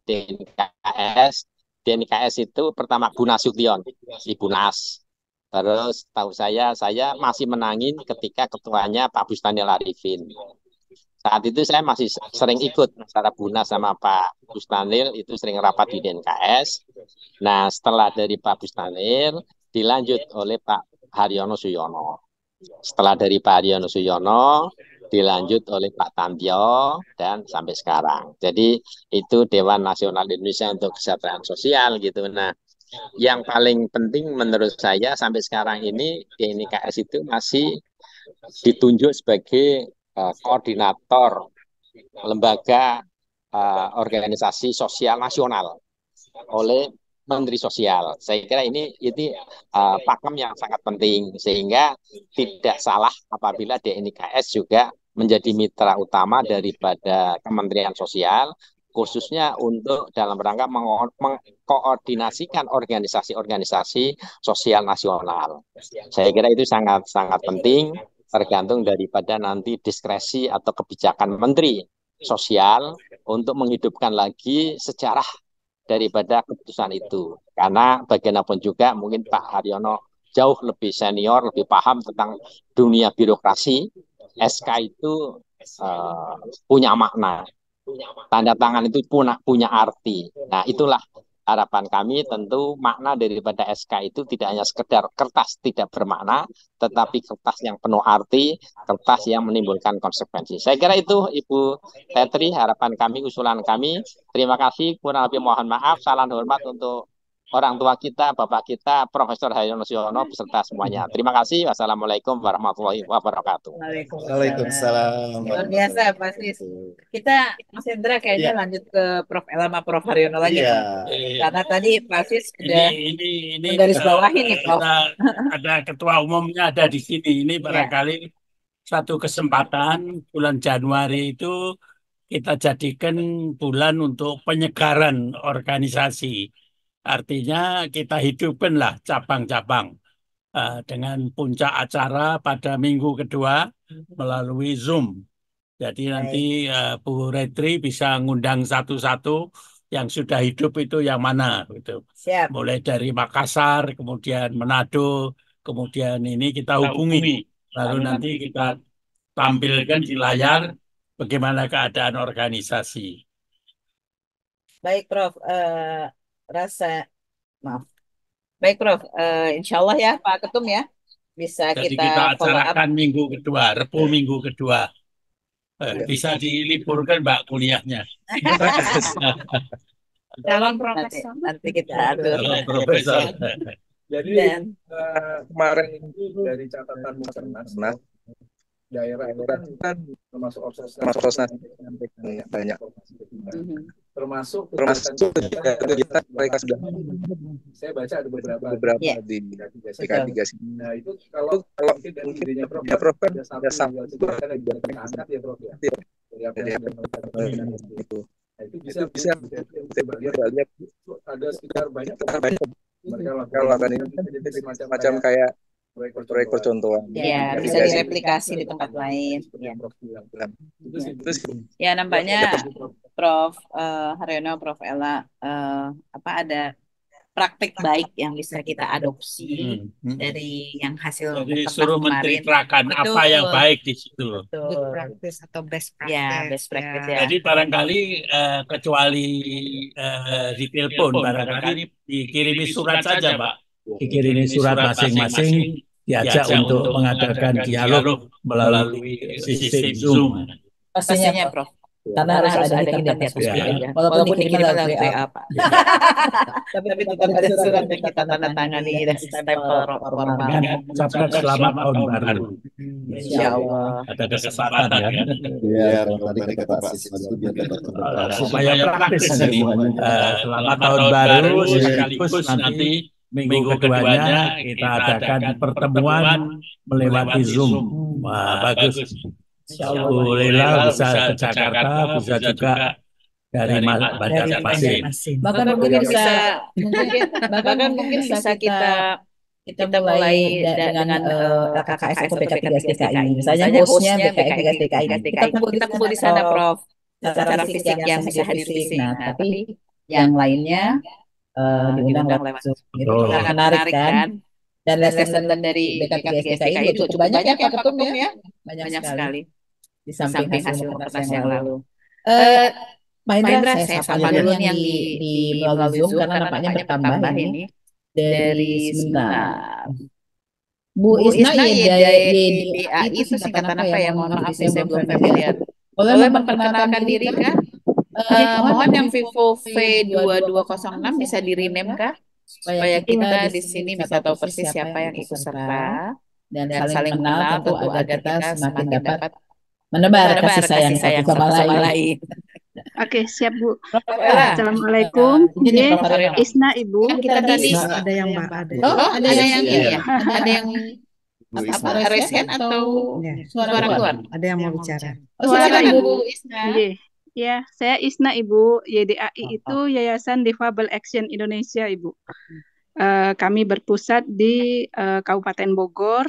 G: DNKS. DNKS itu pertama Bu Nasution, Ibu Nas. Terus tahu saya masih menangin ketika ketuanya Pak Bustanil Arifin. Saat itu saya masih sering ikut secara Bunas sama Pak Bustanil, itu sering rapat di DNKS. Nah, setelah dari Pak Bustanil, dilanjut oleh Pak Haryono Suyono. Setelah dari Pak Haryono Suyono, dilanjut oleh Pak Tantio, dan sampai sekarang. Jadi, itu Dewan Nasional Indonesia untuk Kesejahteraan Sosial gitu. Nah, yang paling penting menurut saya sampai sekarang ini DNKS itu masih ditunjuk sebagai koordinator lembaga organisasi sosial nasional oleh Menteri Sosial. Saya kira ini pakem yang sangat penting sehingga tidak salah apabila DNKS juga menjadi mitra utama daripada Kementerian Sosial khususnya untuk dalam rangka mengkoordinasikan organisasi-organisasi sosial nasional. Saya kira itu sangat-sangat penting tergantung daripada nanti diskresi atau kebijakan Menteri Sosial untuk menghidupkan lagi sejarah daripada keputusan itu. Karena bagaimanapun juga mungkin Pak Haryono jauh lebih senior, lebih paham tentang dunia birokrasi. SK itu punya makna. Tanda tangan itu punya arti. Nah, itulah harapan kami tentu makna daripada SK itu tidak hanya sekedar kertas tidak bermakna, tetapi kertas yang penuh arti, kertas yang menimbulkan konsekuensi. Saya kira itu Ibu Tetri, harapan kami, usulan kami. Terima kasih, kurang lebih mohon maaf. Salam hormat untuk orang tua kita, Bapak kita, Profesor Haryono Suyono, beserta semuanya. Terima kasih. Wassalamualaikum warahmatullahi wabarakatuh.
B: Waalaikumsalam.
D: Luar biasa, Pak Sis. Kita, Mas Hendra, kayaknya lanjut ke Prof. Ella sama Prof. Haryono lagi. Karena tadi Pak Sis sudah menggarisbawahi nih, Prof.
C: Ada ketua umumnya ada di sini. Ini barangkali satu kesempatan bulan Januari itu kita jadikan bulan untuk penyegaran organisasi. Artinya kita hidupkanlah cabang-cabang dengan puncak acara pada minggu kedua melalui Zoom. Jadi nanti Bu Retri bisa ngundang satu-satu yang sudah hidup itu yang mana gitu.
D: Siap.
C: Mulai dari Makassar, kemudian Manado, kemudian ini kita hubungi. Lalu nanti kita tampilkan di layar bagaimana keadaan organisasi.
D: Baik, Prof. Rasa maaf. Baik, Prof. Insya Allah ya, Pak Ketum ya, bisa
C: Jadi
D: kita
C: kita
D: follow up.
C: acarakan minggu kedua, Rebu minggu kedua. Bisa diliburkan Mbak kuliahnya.
D: Calon profesor. Nanti kita atur.
C: Kalau profesor.
H: Jadi kemarin itu dari catatan Muskernas, daerah itu kan termasuk Osasna banyak, termasuk kita mereka sudah, saya baca ada beberapa di PK3 sini. Nah itu kalau mungkin idenya Prof kan ada satu yang angkat ya Prof ya. Nah, itu bisa lihat ada sekitar banyak mereka lakukan ini semacam kayak proyek percontohan.
D: Ya, bisa direplikasi di tempat lain. Ya, ya nampaknya Prof. Haryono, Prof. Ella, ada praktik baik yang bisa kita adopsi dari yang hasil
C: Jadi suruh menceritakan apa yang baik di situ.
E: Good practice atau best practice.
D: Ya, best practice ya.
C: Jadi barangkali kecuali ditelepon, barangkali dikirimi surat saja, Pak. Dikirimi surat masing-masing, diajak untuk mengadakan dialog melalui sistem Zoom.
D: Pastinya, Prof.
I: Karena harus ada hitam di atas putih ya. Walaupun dikirim lewat WA, Pak.
D: Tapi tetap ada surat yang kita tanda tangani dan stempel formal.
C: Ucapkan selamat tahun baru.
D: Insya Allah.
C: Ada kesempatan ya.
B: Iya, tadi kata Pak Siswan itu biar dapat
C: Supaya praktis nanti. Selamat tahun baru sekaligus nanti minggu keduanya kita adakan pertemuan melewati Zoom. Wah, bagus. Alhamdulillah bisa ke Jakarta, bisa juga dari Bandar Masin.
I: Bahkan mungkin bisa kita mulai dengan KKS atau PK3 DKI. Misalnya hostnya BKI DKI. Kita kumpul di sana, Prof. Secara fisik yang bisa hadir fisik. Nah, tapi yang lainnya diundang lewat Zoom. Itu menarik kan? Dan lesson dari BK3 DKI itu cukup banyak ya Ketum ya. Banyak sekali. Di samping hasil kertas yang lalu. Pak Indra, saya sapa dulu yang di melalui Zoom karena nampaknya bertambah ini dari sebentar. Bu Isna YDAI itu singkatan apa ya? Mohon maaf saya belum familiar. Boleh memperkenalkan diri kah? Mohon yang Vivo V2206 bisa di-rename kah? Supaya kita di sini bisa tahu persis siapa yang ikut serta dan saling kenal tentu agar kita semakin dapat menebar kasih sayang satu sama lain.
F: Oke, siap Bu. Assalamualaikum.
I: Ini
F: Isna Ibu.
D: Kita tadi
E: Ada yang Mbak ada.
D: ada yang ini ya. Ada yang resen atau suara keluar?
E: Ada yang mau bicara.
D: Silakan Bu Isna.
F: Ya, saya Isna Ibu. YDAI itu Yayasan Difabel Action Indonesia Ibu. Kami berpusat di Kabupaten Bogor.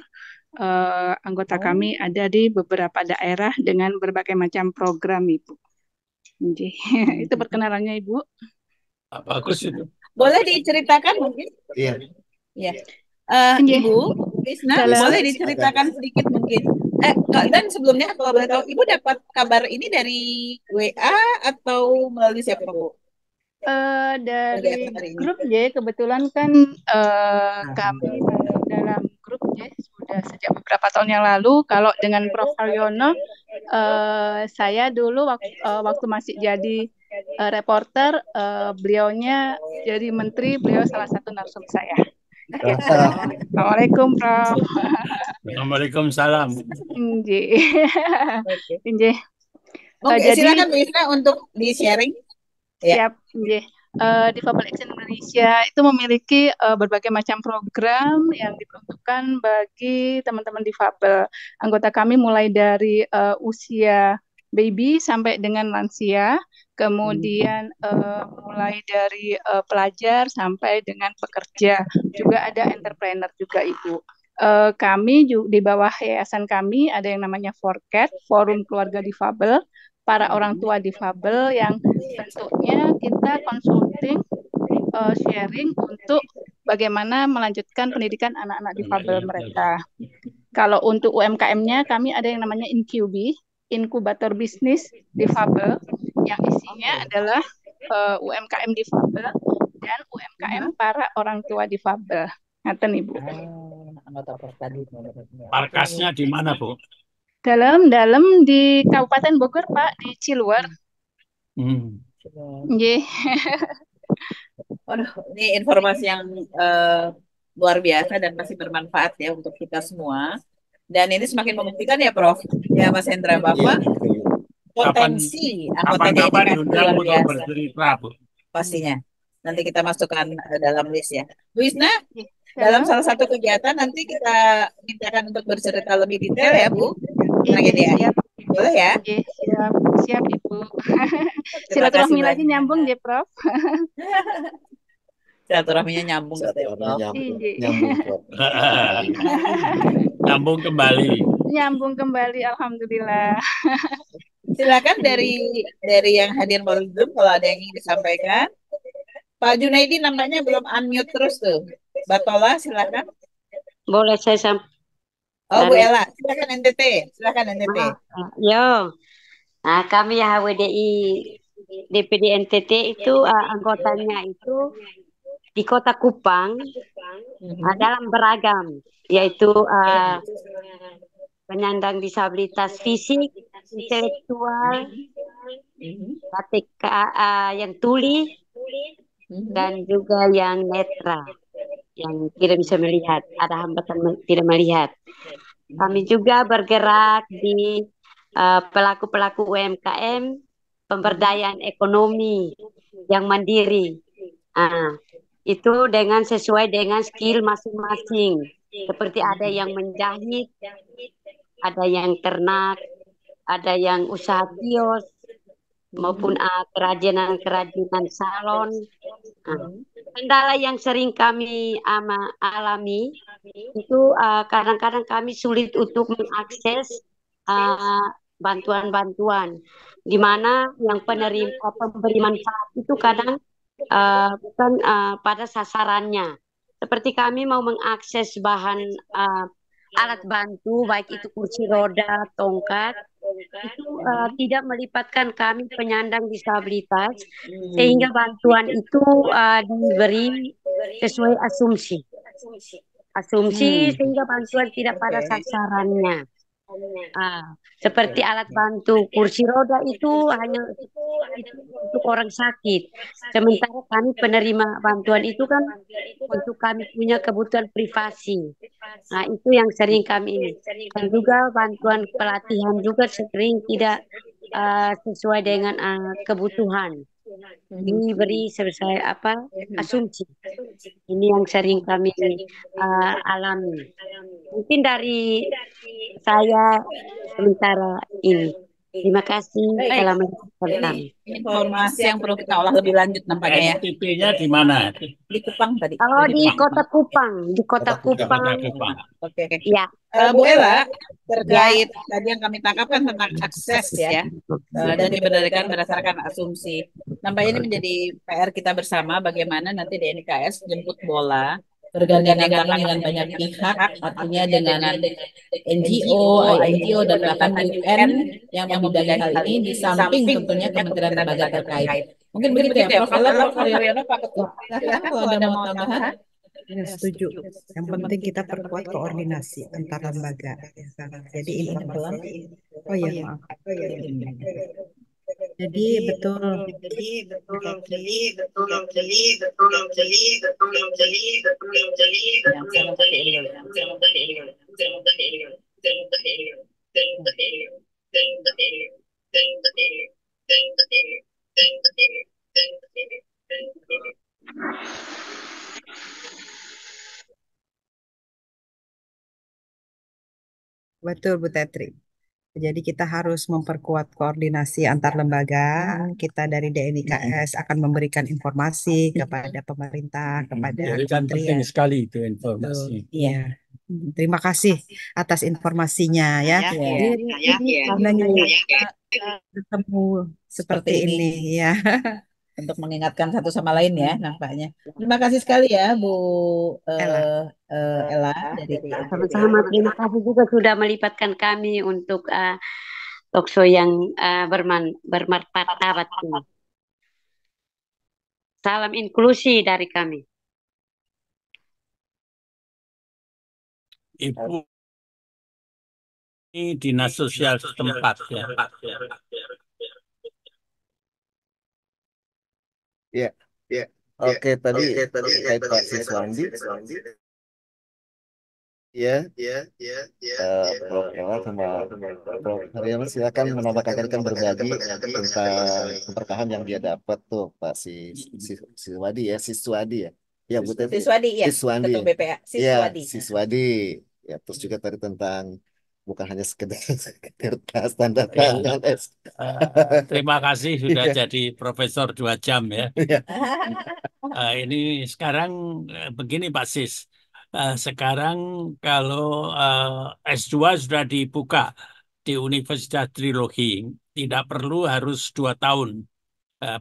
F: Anggota kami ada di beberapa daerah dengan berbagai macam program Ibu. Itu perkenalannya Ibu.
C: Bagus itu.
D: Boleh diceritakan mungkin?
B: Iya.
D: Ya. Ibu Isna, boleh diceritakan sedikit mungkin? Dan sebelumnya kalau boleh tahu, Ibu dapat kabar ini dari WA atau melalui siapa Bu?
F: Dari grup J, kebetulan kan kami dalam grup J sudah sejak beberapa tahun yang lalu. Kalau dengan Prof. Haryono, saya dulu waktu masih jadi reporter, beliaunya jadi menteri, beliau salah satu narsum saya. Assalamualaikum Prof.
C: Waalaikumsalam.
D: Silakan Bu Isna untuk di-sharing.
F: Siap. Difabel Action Indonesia itu memiliki berbagai macam program yang diperuntukkan bagi teman-teman difabel. Anggota kami mulai dari usia baby sampai dengan lansia, kemudian mulai dari pelajar sampai dengan pekerja, juga ada entrepreneur juga Ibu. Kami di bawah yayasan kami ada yang namanya FORCAT, Forum Keluarga Difabel. para orang tua difabel yang bentuknya kita consulting, sharing untuk bagaimana melanjutkan pendidikan anak-anak difabel mereka. Kalau untuk UMKM-nya kami ada yang namanya Incubi, Inkubator Bisnis Difabel, yang isinya adalah UMKM difabel dan UMKM para orang tua difabel. Ngaten Ibu.
C: Markasnya di mana, Bu?
F: Dalam di Kabupaten Bogor, Pak, di Ciluar. Nggih.
I: Waduh, ini informasi yang luar biasa dan pasti bermanfaat ya untuk kita semua. Dan ini semakin membuktikan ya, Prof. Ya, Mas Hendra, Bapak potensi anggota DNI
C: diundang
I: luar
C: untuk
I: biasa.
C: bercerita, Bu.
I: Pastinya. Nanti kita masukkan dalam list ya. Bu Isna, dalam salah satu kegiatan nanti kita mintakan untuk bercerita lebih detail ya, Bu.
F: Iya, siap.
I: Boleh ya?
F: Oke, siap Ibu. Silaturahmi lagi nyambung ya, Prof.
I: Silaturahminya nyambung.
C: Nyambung kembali.
F: Nyambung kembali, alhamdulillah.
I: Silakan dari yang hadir melalui Zoom kalau ada yang ingin disampaikan. Pak Junaidi nampaknya belum unmute terus tuh. Batola, silakan.
J: Boleh saya sampaikan?
I: Oh, Bu Ella, silakan NTT. Silakan NTT.
J: Yo. Nah, kami HWDI DPD NTT itu anggotanya itu di Kota Kupang dalam beragam, yaitu penyandang disabilitas fisik, intelektual, batik yang tuli, dan juga yang netra, yang tidak bisa melihat, ada hambatan tidak melihat. Kami juga bergerak di pelaku-pelaku UMKM, pemberdayaan ekonomi yang mandiri. Itu dengan sesuai dengan skill masing-masing. Seperti ada yang menjahit, ada yang ternak, ada yang usaha kios, maupun kerajinan salon. Kendala yang sering kami alami itu kadang-kadang kami sulit untuk mengakses bantuan-bantuan, di mana yang pemberi manfaat itu kadang bukan pada sasarannya. Seperti kami mau mengakses bahan alat bantu, baik itu kursi roda, tongkat, itu tidak melibatkan kami penyandang disabilitas, sehingga bantuan itu diberi sesuai asumsi sehingga bantuan tidak pada sasarannya. Seperti alat bantu kursi roda itu hanya untuk orang sakit, sementara kami penerima bantuan itu kan untuk kami punya kebutuhan privasi. Itu yang sering kami ini. Dan juga bantuan pelatihan juga sering tidak sesuai dengan kebutuhan, diberi sesuai asumsi. Ini yang sering kami alami. Mungkin dari saya sementara ini. Terima kasih telah mendengarkan kami.
I: Informasi yang perlu kita olah lebih lanjut nampaknya ya.
C: NTT-nya di mana?
I: Di Kupang tadi.
J: Kalau di Kota Kupang,
I: Oke.
J: Ya.
I: Bu Ella, terkait tadi yang kami tangkap kan tentang akses ya, dan diberdasarkan berdasarkan asumsi. Nampaknya ini menjadi PR kita bersama bagaimana nanti di NKS jemput bola, bergandengan tangan dengan banyak pihak, artinya dengan NGO, INGO, dan bahkan UN yang membidangi hal ini, di samping tentunya kementerian lembaga terkait. Mungkin begitu ya, Prof. Ella, Prof. Haryono, Pak Ketua. Silakan kalau ada mau tambahan.
E: Ya, setuju. Yang penting kita perkuat koordinasi antar lembaga. Jadi ini oh ya maaf. Jadi betul. Betul Bu Tetri. Jadi kita harus memperkuat koordinasi antar lembaga. Kita dari DNIKS akan memberikan informasi kepada pemerintah, kepada
C: Jadi kan penting sekali itu informasi.
E: Iya.
K: Terima kasih atas informasinya ya.
I: Iya.
K: Ini gunanya kita bertemu seperti ini ya.
I: Untuk mengingatkan satu sama lain ya nampaknya. Terima kasih sekali ya Bu
K: Ella.
I: Ella dari
J: Sama-sama, terima kasih juga sudah melibatkan kami untuk talkshow yang bermartabat ini. Salam inklusi dari kami.
C: Ibu ini dinas sosial setempat ya.
B: Ya, oke, tadi terkait Pak Siswandi, ya, Prof. Ella sama Prof. Haryono silakan menambahkan berbagi tentang keberkahan yang dia dapat tuh Pak Siswadi ya, Siswadi ya. Ya, Bu Teti.
I: Siswadi ya,
B: Siswandi.
I: Ketum BPA Siswadi.
B: Ya, Siswadi. Ya, terus juga tadi tentang bukan hanya sekedar kertas tanda tangan.
C: Terima kasih sudah
B: Iya.
C: jadi profesor 2 jam ya.
B: Iya.
C: Ini sekarang begini Pak Sis. Sekarang kalau S2 sudah dibuka di Universitas Trilogi, tidak perlu harus 2 tahun.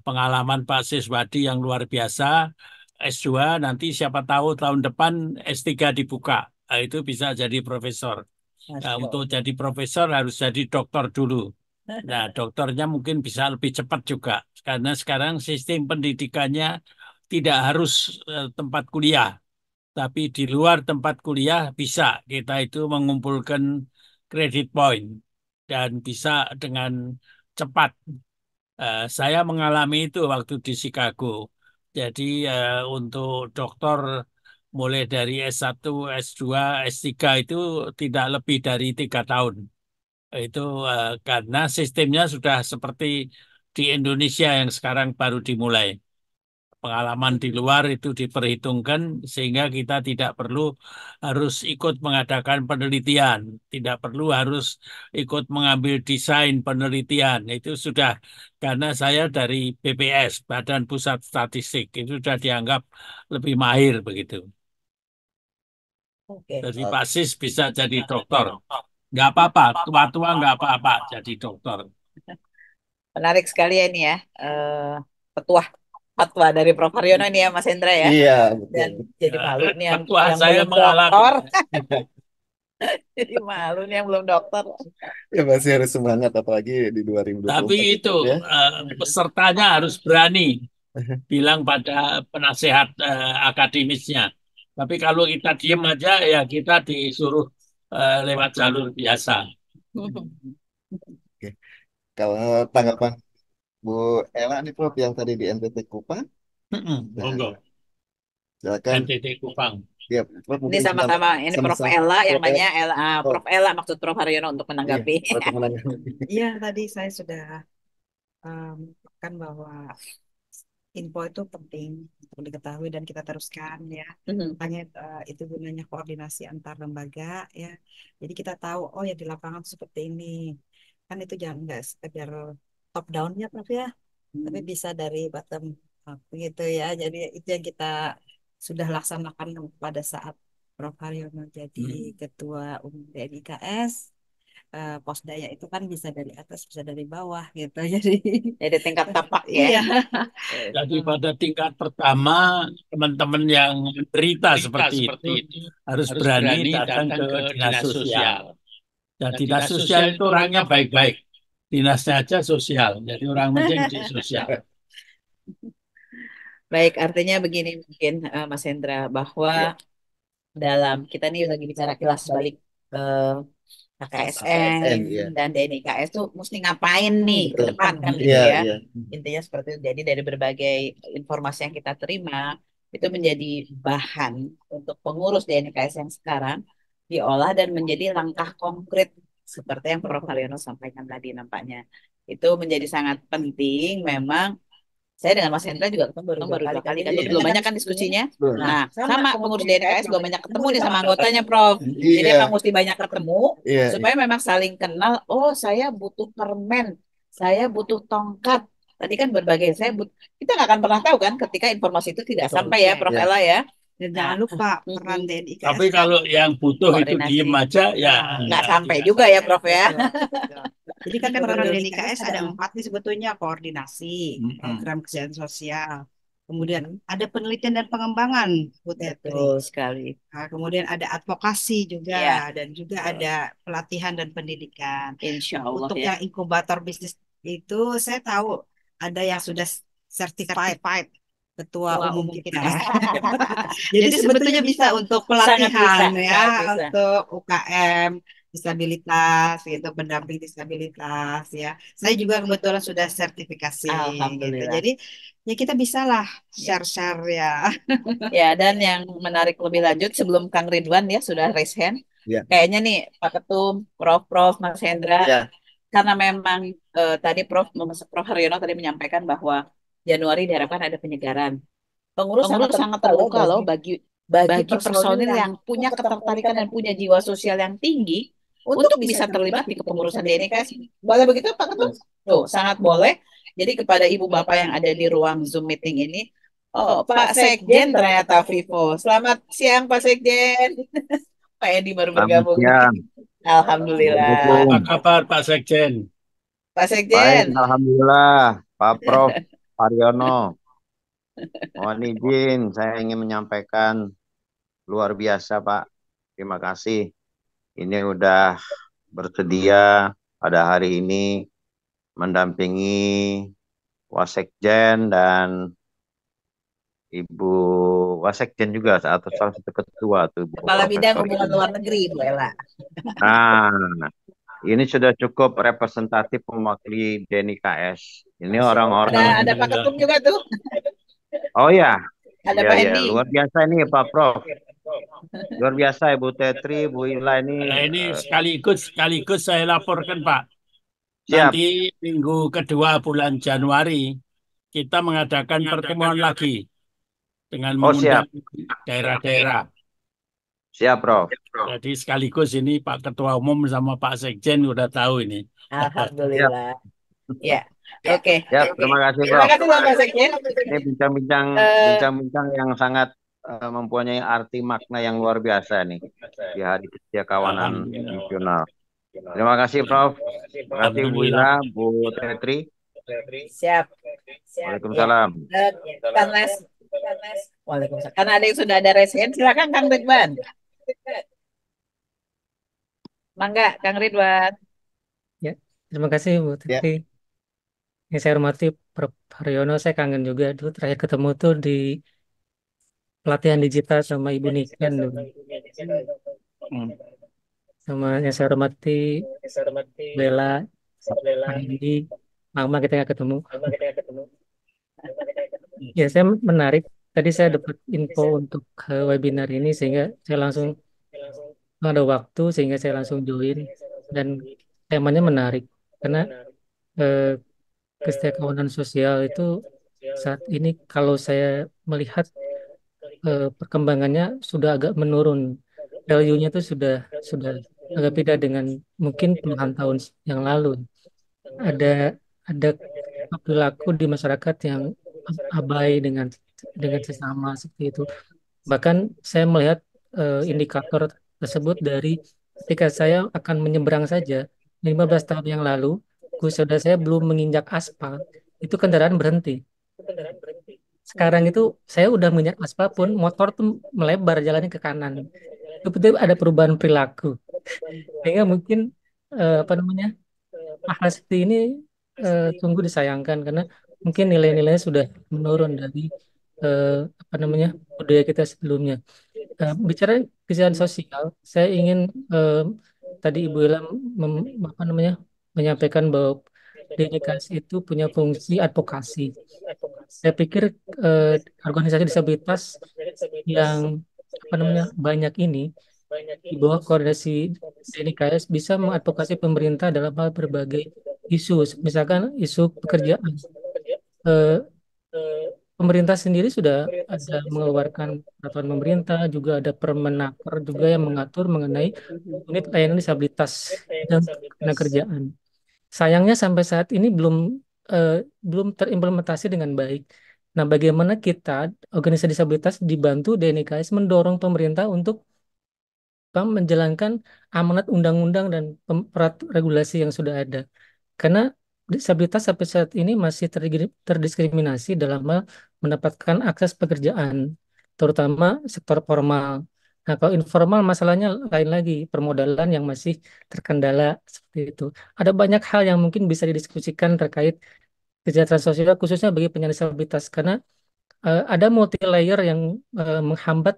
C: Pengalaman Pak Siswadi yang luar biasa, S2 nanti siapa tahu tahun depan S3 dibuka. Itu bisa jadi profesor. Untuk jadi profesor harus jadi doktor dulu. Nah, dokternya mungkin bisa lebih cepat juga. Karena sekarang sistem pendidikannya tidak harus tempat kuliah. Tapi di luar tempat kuliah bisa kita itu mengumpulkan credit point. Dan bisa dengan cepat. Saya mengalami itu waktu di Chicago. Jadi untuk doktor mulai dari S1, S2, S3 itu tidak lebih dari 3 tahun. Itu karena sistemnya sudah seperti di Indonesia yang sekarang baru dimulai. Pengalaman di luar itu diperhitungkan sehingga kita tidak perlu harus ikut mengadakan penelitian, tidak perlu harus ikut mengambil desain penelitian. Itu sudah karena saya dari BPS, Badan Pusat Statistik, itu sudah dianggap lebih mahir begitu. Jadi Pak Sis bisa jadi dokter. Nggak apa-apa, tua-tua nggak apa-apa jadi dokter.
I: Menarik sekali ya ini ya, petuah fatwa dari Prof. Haryono ini ya Mas Hendra ya.
B: Iya,
I: Dan jadi malu nih yang
C: saya
I: belum
C: mengalami.
I: dokter. Jadi malu nih yang belum dokter.
B: Ya masih harus semangat apalagi di 2024.
C: Tapi itu
B: ya.
C: Pesertanya harus berani bilang pada penasehat akademisnya. Tapi kalau kita diem aja ya kita disuruh lewat jalur biasa.
B: Oke. Kalau tanggapan Bu Ella nih Prof yang tadi di NTT Kupang,
C: Monggo.
B: silakan.
C: NTT Kupang.
B: Ya, Prof,
I: Ini sama-sama ini Prof. Ella yang nanya Prof. Ella maksud Prof. Haryono untuk menanggapi.
K: Iya, tadi saya sudah kan bahwa info itu penting untuk diketahui dan kita teruskan ya. Makanya itu gunanya koordinasi antar lembaga ya. Jadi kita tahu oh ya di lapangan seperti ini. Kan itu jangan nggak sekedar top down-nya Prof ya. Tapi bisa dari bottom up gitu ya. Jadi itu yang kita sudah laksanakan pada saat Prof. Haryono jadi ketua umum DNIKS. Posdaya itu kan bisa dari atas bisa dari bawah gitu
I: jadi tingkat tapak ya.
K: Iya.
C: Jadi pada tingkat pertama teman-teman yang menderita seperti itu harus berani datang ke dinas sosial. Dan dinas sosial itu orangnya baik-baik. Dinasnya aja sosial, jadi orang penting di sosial.
I: Baik, artinya begini mungkin Mas Hendra bahwa dalam kita nih lagi bicara kilas balik KKSN dan DNIKS tuh mesti ngapain nih ke depan kan gitu ya. Intinya seperti itu. Jadi dari berbagai informasi yang kita terima itu menjadi bahan untuk pengurus DNIKS yang sekarang diolah dan menjadi langkah konkret seperti yang Prof. Haryono sampaikan tadi nampaknya. Itu menjadi sangat penting memang. Saya dengan Mas Hendra juga ketemu baru 2 kali kan. Belum banyak kan diskusinya. Nah, sama pengurus DNIKS belum banyak ketemu nih sama anggotanya, Prof. Jadi emang mesti banyak ketemu supaya memang saling kenal. Oh, saya butuh permen, saya butuh tongkat. Tadi kan berbagai kita nggak akan pernah tahu kan ketika informasi itu tidak sampai ya, Prof. Ella ya.
K: Dan jangan lupa peran DNIKS
C: Tapi kalau yang butuh itu
I: Koordinasi.
C: diem aja ya
I: nggak sampai juga ya Prof ya.
K: Jadi kan peran DNIKS ada 4 nih sebetulnya, koordinasi,
C: Mm-mm.
K: program kesehatan sosial, kemudian ada penelitian dan pengembangan, Bu Tetri.
I: Betul sekali.
K: Nah, kemudian ada advokasi juga,
I: Iya.
K: dan juga ada pelatihan dan pendidikan.
I: Insya Allah
K: Untuk
I: ya.
K: yang inkubator bisnis itu saya tahu ada yang sudah certified ketua umum kita. Jadi sebetulnya bisa untuk
I: Sangat
K: pelatihan
I: bisa,
K: ya,
I: sangat bisa.
K: untuk UKM disabilitas gitu, pendamping disabilitas ya. Saya juga kebetulan sudah sertifikasi gitu.
I: Alhamdulillah.
K: Jadi ya kita bisa lah share-share ya.
I: Ya, dan yang menarik lebih lanjut sebelum Kang Ridwan ya sudah raise hand.
B: Ya.
I: Kayaknya nih Pak Ketum, Prof, Mas Hendra,
B: Ya.
I: karena memang tadi Prof Haryono tadi menyampaikan bahwa Januari diharapkan ada penyegaran. Pengurus sangat terbuka loh bagi personil yang punya ketertarikan dan punya jiwa sosial yang tinggi untuk bisa terlibat di kepengurusan DNIKS. Boleh begitu Pak Ketum? Tuh, sangat boleh. Jadi kepada ibu bapak yang ada di ruang Zoom meeting ini, oh Pak Sekjen ternyata Vivo. Selamat siang Pak Sekjen. Pak Edi baru
L: Selamat
I: bergabung.
L: siang.
I: Alhamdulillah.
C: Apa kabar Pak Sekjen?
I: Pak
L: Baik,
I: Sekjen.
L: alhamdulillah. Pak Prof. Haryono, mohon izin saya ingin menyampaikan luar biasa Pak. Terima kasih. Ini udah bersedia pada hari ini mendampingi Wasekjen dan Ibu Wasekjen juga atau salah satu ketua tuh Bu
I: Kepala Bidang
L: Profesor.
I: Hubungan Luar Negeri, Bu Ella.
L: Nah, ini sudah cukup representatif mewakili DNIKS. Ini orang-orang.
I: Ada Pak Ketum juga tuh.
L: Oh ya,
I: Ada
L: ya,
I: Pak
L: ya.
I: Hendi.
L: Luar biasa ini Pak Prof. Luar biasa Ibu Tetri, Bu Ila ini.
C: Nah, ini sekaligus saya laporkan Pak.
L: Siap.
C: Nanti minggu kedua bulan Januari kita mengadakan pertemuan lagi dengan mengundang daerah-daerah.
L: Siap, Prof.
C: Jadi sekaligus ini Pak Ketua Umum sama Pak Sekjen udah tahu ini.
I: Alhamdulillah. Ya, oke.
L: Ya, terima kasih, Prof.
I: Terima kasih Pak Sekjen.
L: Ini bincang-bincang yang sangat mempunyai arti makna yang luar biasa nih di Hari Kawanan Nasional. Terima kasih, Prof. Terima kasih Bu Ila, Bu Tetri.
I: Siap.
L: Waalaikumsalam.
I: Kang Les. Waalaikumsalam. Karena ada yang sudah ada resen, silakan Kang Ridwan. Mangga, Kang Ridwan.
M: Ya, terima kasih Bu Tetri. Yang saya hormati Prof. Haryono, saya kangen juga dulu terakhir ketemu tuh di pelatihan digital sama Ibu Niken dulu. Sama yang saya hormati Bella, Pak Hendi, lama kita nggak ketemu. Ya, saya menarik. Tadi saya dapat info untuk webinar ini sehingga saya langsung ada waktu sehingga saya langsung join dan temanya menarik karena kesejahteraan sosial itu saat ini kalau saya melihat perkembangannya sudah agak menurun, value-nya itu sudah agak beda dengan mungkin puluhan tahun yang lalu. Ada perilaku di masyarakat yang abai dengan sesama seperti itu. Bahkan saya melihat indikator tersebut dari ketika saya akan menyeberang saja 15 tahun yang lalu, saudara saya belum menginjak aspal, itu kendaraan berhenti. Sekarang itu saya udah menginjak aspal pun motor tuh melebar jalannya ke kanan. Itu betul ada perubahan perilaku. Sehingga mungkin hal seperti ini sungguh disayangkan karena mungkin nilai-nilainya sudah menurun dari budaya kita sebelumnya. Bicara kesejahteraan sosial, saya ingin tadi Ibu Ila menyampaikan bahwa DNIKS itu punya fungsi advokasi. Saya pikir organisasi disabilitas yang banyak ini di bawah koordinasi DNIKS bisa mengadvokasi pemerintah dalam hal berbagai isu, misalkan isu pekerjaan. Pemerintah sendiri sudah ada mengeluarkan peraturan pemerintah, juga ada Permenaker juga yang mengatur mengenai unit layanan disabilitas dan kerjaan. Sayangnya sampai saat ini belum terimplementasi dengan baik. Nah, bagaimana kita, organisasi disabilitas, dibantu DNIKS mendorong pemerintah untuk menjalankan amanat undang-undang dan regulasi yang sudah ada. Karena disabilitas sampai saat ini masih terdiskriminasi dalam hal mendapatkan akses pekerjaan, terutama sektor formal. Nah, kalau informal masalahnya lain lagi, permodalan yang masih terkendala seperti itu. Ada banyak hal yang mungkin bisa didiskusikan terkait kesejahteraan sosial khususnya bagi penyandang disabilitas karena ada multi layer yang menghambat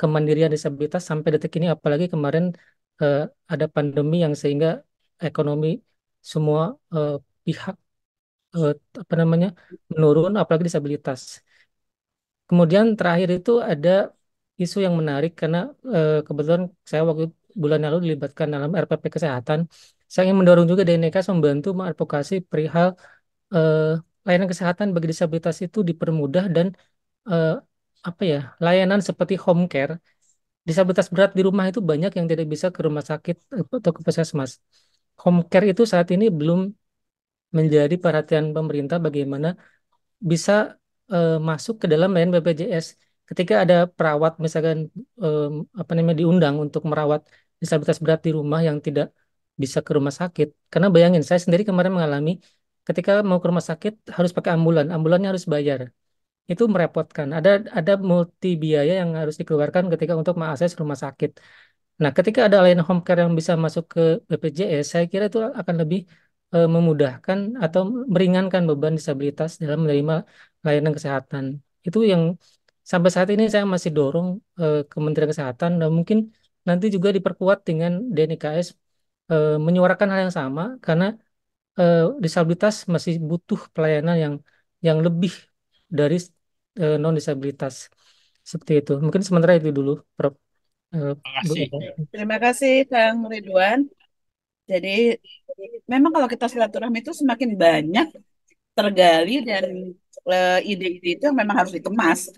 M: kemandirian disabilitas sampai detik ini, apalagi kemarin eh, ada pandemi yang sehingga ekonomi semua pihak eh, apa namanya menurun, apalagi disabilitas. Kemudian terakhir itu ada isu yang menarik karena kebetulan saya waktu bulan lalu dilibatkan dalam RPP Kesehatan. Saya ingin mendorong juga DNKS membantu mengadvokasi perihal eh, layanan kesehatan bagi disabilitas itu dipermudah dan eh, apa ya, layanan seperti home care. Disabilitas berat di rumah itu banyak yang tidak bisa ke rumah sakit atau ke puskesmas. Home care itu saat ini belum menjadi perhatian pemerintah bagaimana bisa masuk ke dalam layanan BPJS. Ketika ada perawat misalkan apa namanya diundang untuk merawat disabilitas berat di rumah yang tidak bisa ke rumah sakit. Karena bayangin saya sendiri kemarin mengalami ketika mau ke rumah sakit harus pakai ambulan, ambulannya harus bayar. Itu merepotkan. Ada multi biaya yang harus dikeluarkan ketika untuk mengakses rumah sakit. Nah, ketika ada layanan home care yang bisa masuk ke BPJS, saya kira itu akan lebih memudahkan atau meringankan beban disabilitas dalam menerima layanan kesehatan. Itu yang sampai saat ini saya masih dorong Kementerian Kesehatan dan mungkin nanti juga diperkuat dengan DNIKS menyuarakan hal yang sama karena disabilitas masih butuh pelayanan yang lebih dari non disabilitas seperti itu. Mungkin sementara itu dulu, Prof. Bu
C: Terima kasih.
M: Eva.
N: Terima kasih Kang Ridwan. Jadi memang kalau kita silaturahmi itu semakin banyak tergali dan ide-ide itu yang memang harus dikemas,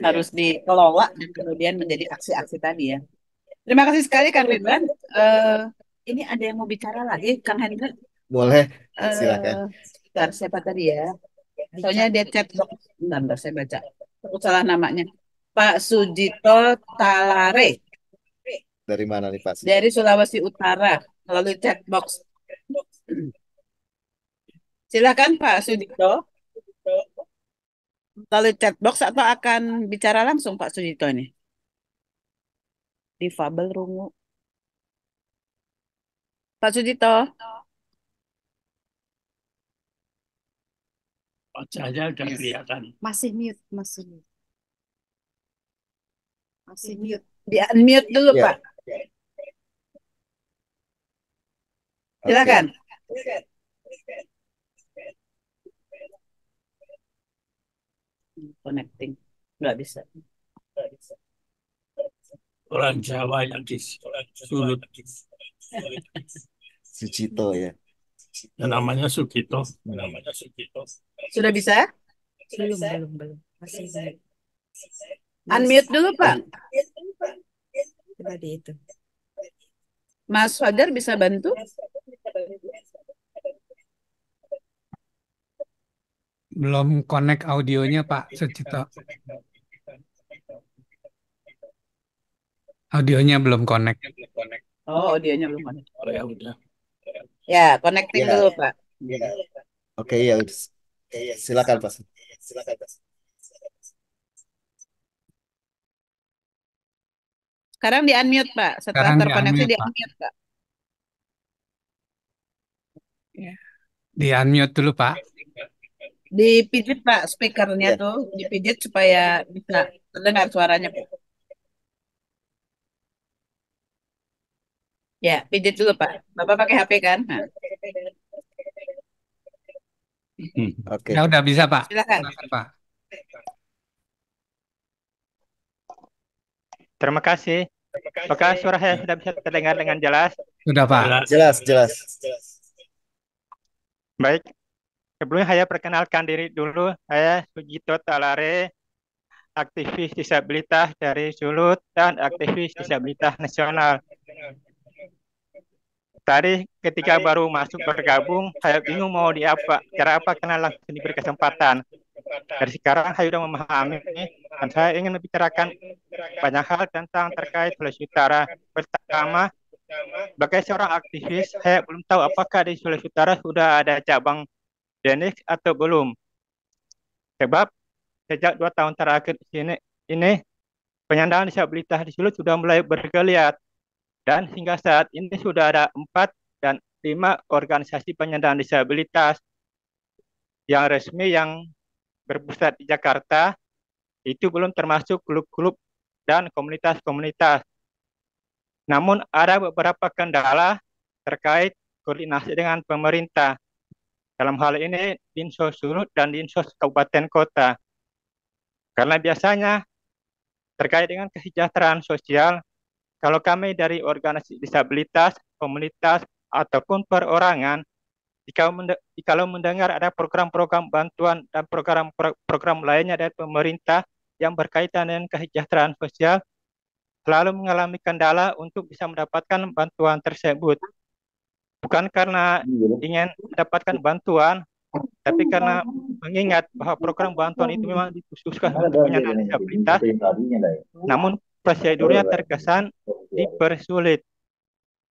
N: harus dikelola dan kemudian menjadi aksi-aksi tadi ya. Terima kasih sekali Kang Ridwan. Ini ada yang mau bicara lagi, Kang Hendra?
B: Boleh, silakan.
N: Bentar, siapa tadi ya? Soalnya dia chat box. Bentar, saya baca. Takut salah namanya. Pak Sujito Talare
B: Dari mana nih Pak?
N: dari Sulawesi Utara melalui chat box. Silakan Pak Sujito. Melalui chat box atau akan bicara langsung Pak Sujito ini? Difabel rungu. Pak Sujito.
C: Wajahnya udah kelihatan.
K: Masih mute, masih mute. Masih mute.
N: Di unmute dulu
B: Ya.
N: Pak. Silakan. Connecting. Nggak bisa.
C: Orang Jawa yang disulut.
B: Sucito ya.
C: Yang namanya Sugito.
N: Sudah bisa?
K: Belum. Masih mute.
N: Unmute dulu Pak.
K: Coba di itu.
N: Mas Fajar bisa bantu?
O: Belum connect audionya Pak Sucito. Audionya belum connect.
N: Oh, audionya belum connect.
C: Oh ya udah.
N: Ya, connecting
B: Ya.
N: dulu Pak.
B: Oke ya, silakan Pak.
N: Sekarang di unmute Pak. Setelah
O: Sekarang
N: terkoneksi
O: di-unmute,
N: di
O: Pak.
N: unmute Pak.
O: Di unmute dulu Pak.
N: Dipijit Pak speakernya
B: Ya.
N: tuh, dipijit supaya bisa terdengar suaranya Pak. Ya, pijit dulu Pak. Bapak pakai HP kan? Nah,
B: Oke.
O: Ya udah bisa Pak.
N: silakan.
O: Silakan, Pak.
P: Terima kasih. Apakah suara saya sudah bisa terdengar dengan jelas?
O: Sudah Pak.
B: Jelas.
P: Baik. Sebelumnya saya perkenalkan diri dulu. Saya Sujito Talare, aktivis disabilitas dari Sulut dan aktivis disabilitas nasional. Tadi ketika baru masuk bergabung, saya bingung mau cara apa karena langsung diberi kesempatan. Dari sekarang saya sudah memahami dan saya ingin membicarakan banyak hal tentang terkait Sulawesi Utara. Pertama, sebagai seorang aktivis, saya belum tahu apakah di Sulawesi Utara sudah ada cabang DENIX atau belum. Sebab sejak 2 tahun terakhir ini penyandang disabilitas di Sulut sudah mulai bergeliat dan hingga saat ini sudah ada 4 dan 5 organisasi penyandang disabilitas yang resmi yang berpusat di Jakarta, itu belum termasuk klub-klub dan komunitas-komunitas. Namun ada beberapa kendala terkait koordinasi dengan pemerintah. Dalam hal ini Dinsos Sulut dan Dinsos Kabupaten Kota. Karena biasanya terkait dengan kesejahteraan sosial, kalau kami dari organisasi disabilitas, komunitas, ataupun perorangan, jikalau mendengar ada program-program bantuan dan program lainnya dari pemerintah yang berkaitan dengan kesejahteraan sosial, selalu mengalami kendala untuk bisa mendapatkan bantuan tersebut. Bukan karena ingin mendapatkan bantuan, tapi karena mengingat bahwa program bantuan itu memang dikhususkan untuk penyandang disabilitas, namun prosedurnya terkesan dipersulit.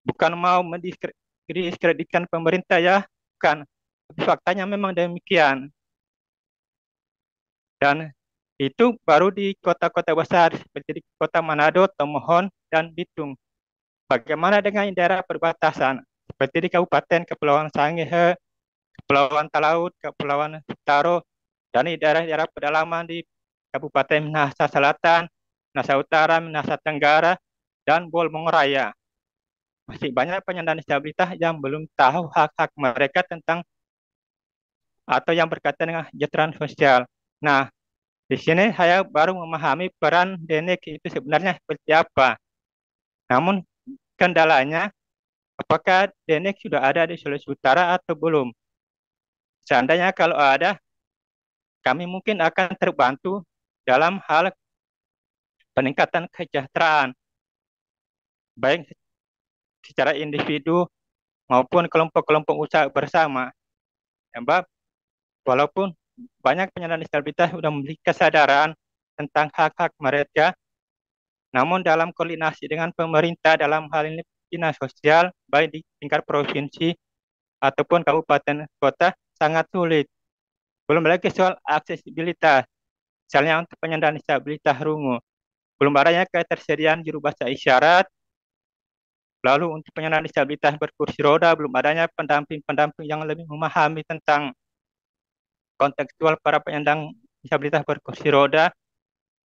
P: Bukan mau mendiskreditkan pemerintah ya, bukan. Tapi faktanya memang demikian. Dan itu baru di kota-kota besar seperti di Kota Manado, Tomohon, dan Bitung. Bagaimana dengan daerah perbatasan seperti di Kabupaten Kepulauan Sangihe, Kepulauan Talaut, Kepulauan Sitaro, dan di daerah-daerah pedalaman di Kabupaten Minahasa Selatan, Minahasa Utara, Minahasa Tenggara, dan Bolmong Raya. Masih banyak penyandang disabilitas yang belum tahu hak-hak mereka tentang atau yang berkaitan dengan kesejahteraan sosial. Nah, di sini saya baru memahami peran DENIX itu sebenarnya seperti apa. Namun kendalanya, apakah DENIX sudah ada di Sulawesi Utara atau belum? Seandainya kalau ada, kami mungkin akan terbantu dalam hal peningkatan kesejahteraan, baik secara individu maupun kelompok-kelompok usaha bersama. Sebab walaupun banyak penyandang disabilitas sudah memiliki kesadaran tentang hak-hak mereka, namun dalam koordinasi dengan pemerintah dalam hal ini dinas sosial, baik di tingkat provinsi ataupun kabupaten kota, sangat sulit. Belum lagi soal aksesibilitas, misalnya untuk penyandang disabilitas rungu, belum adanya ketersediaan juru bahasa isyarat. Lalu untuk penyandang disabilitas berkursi roda, belum adanya pendamping-pendamping yang lebih memahami tentang kontekstual para penyandang disabilitas berkursi roda.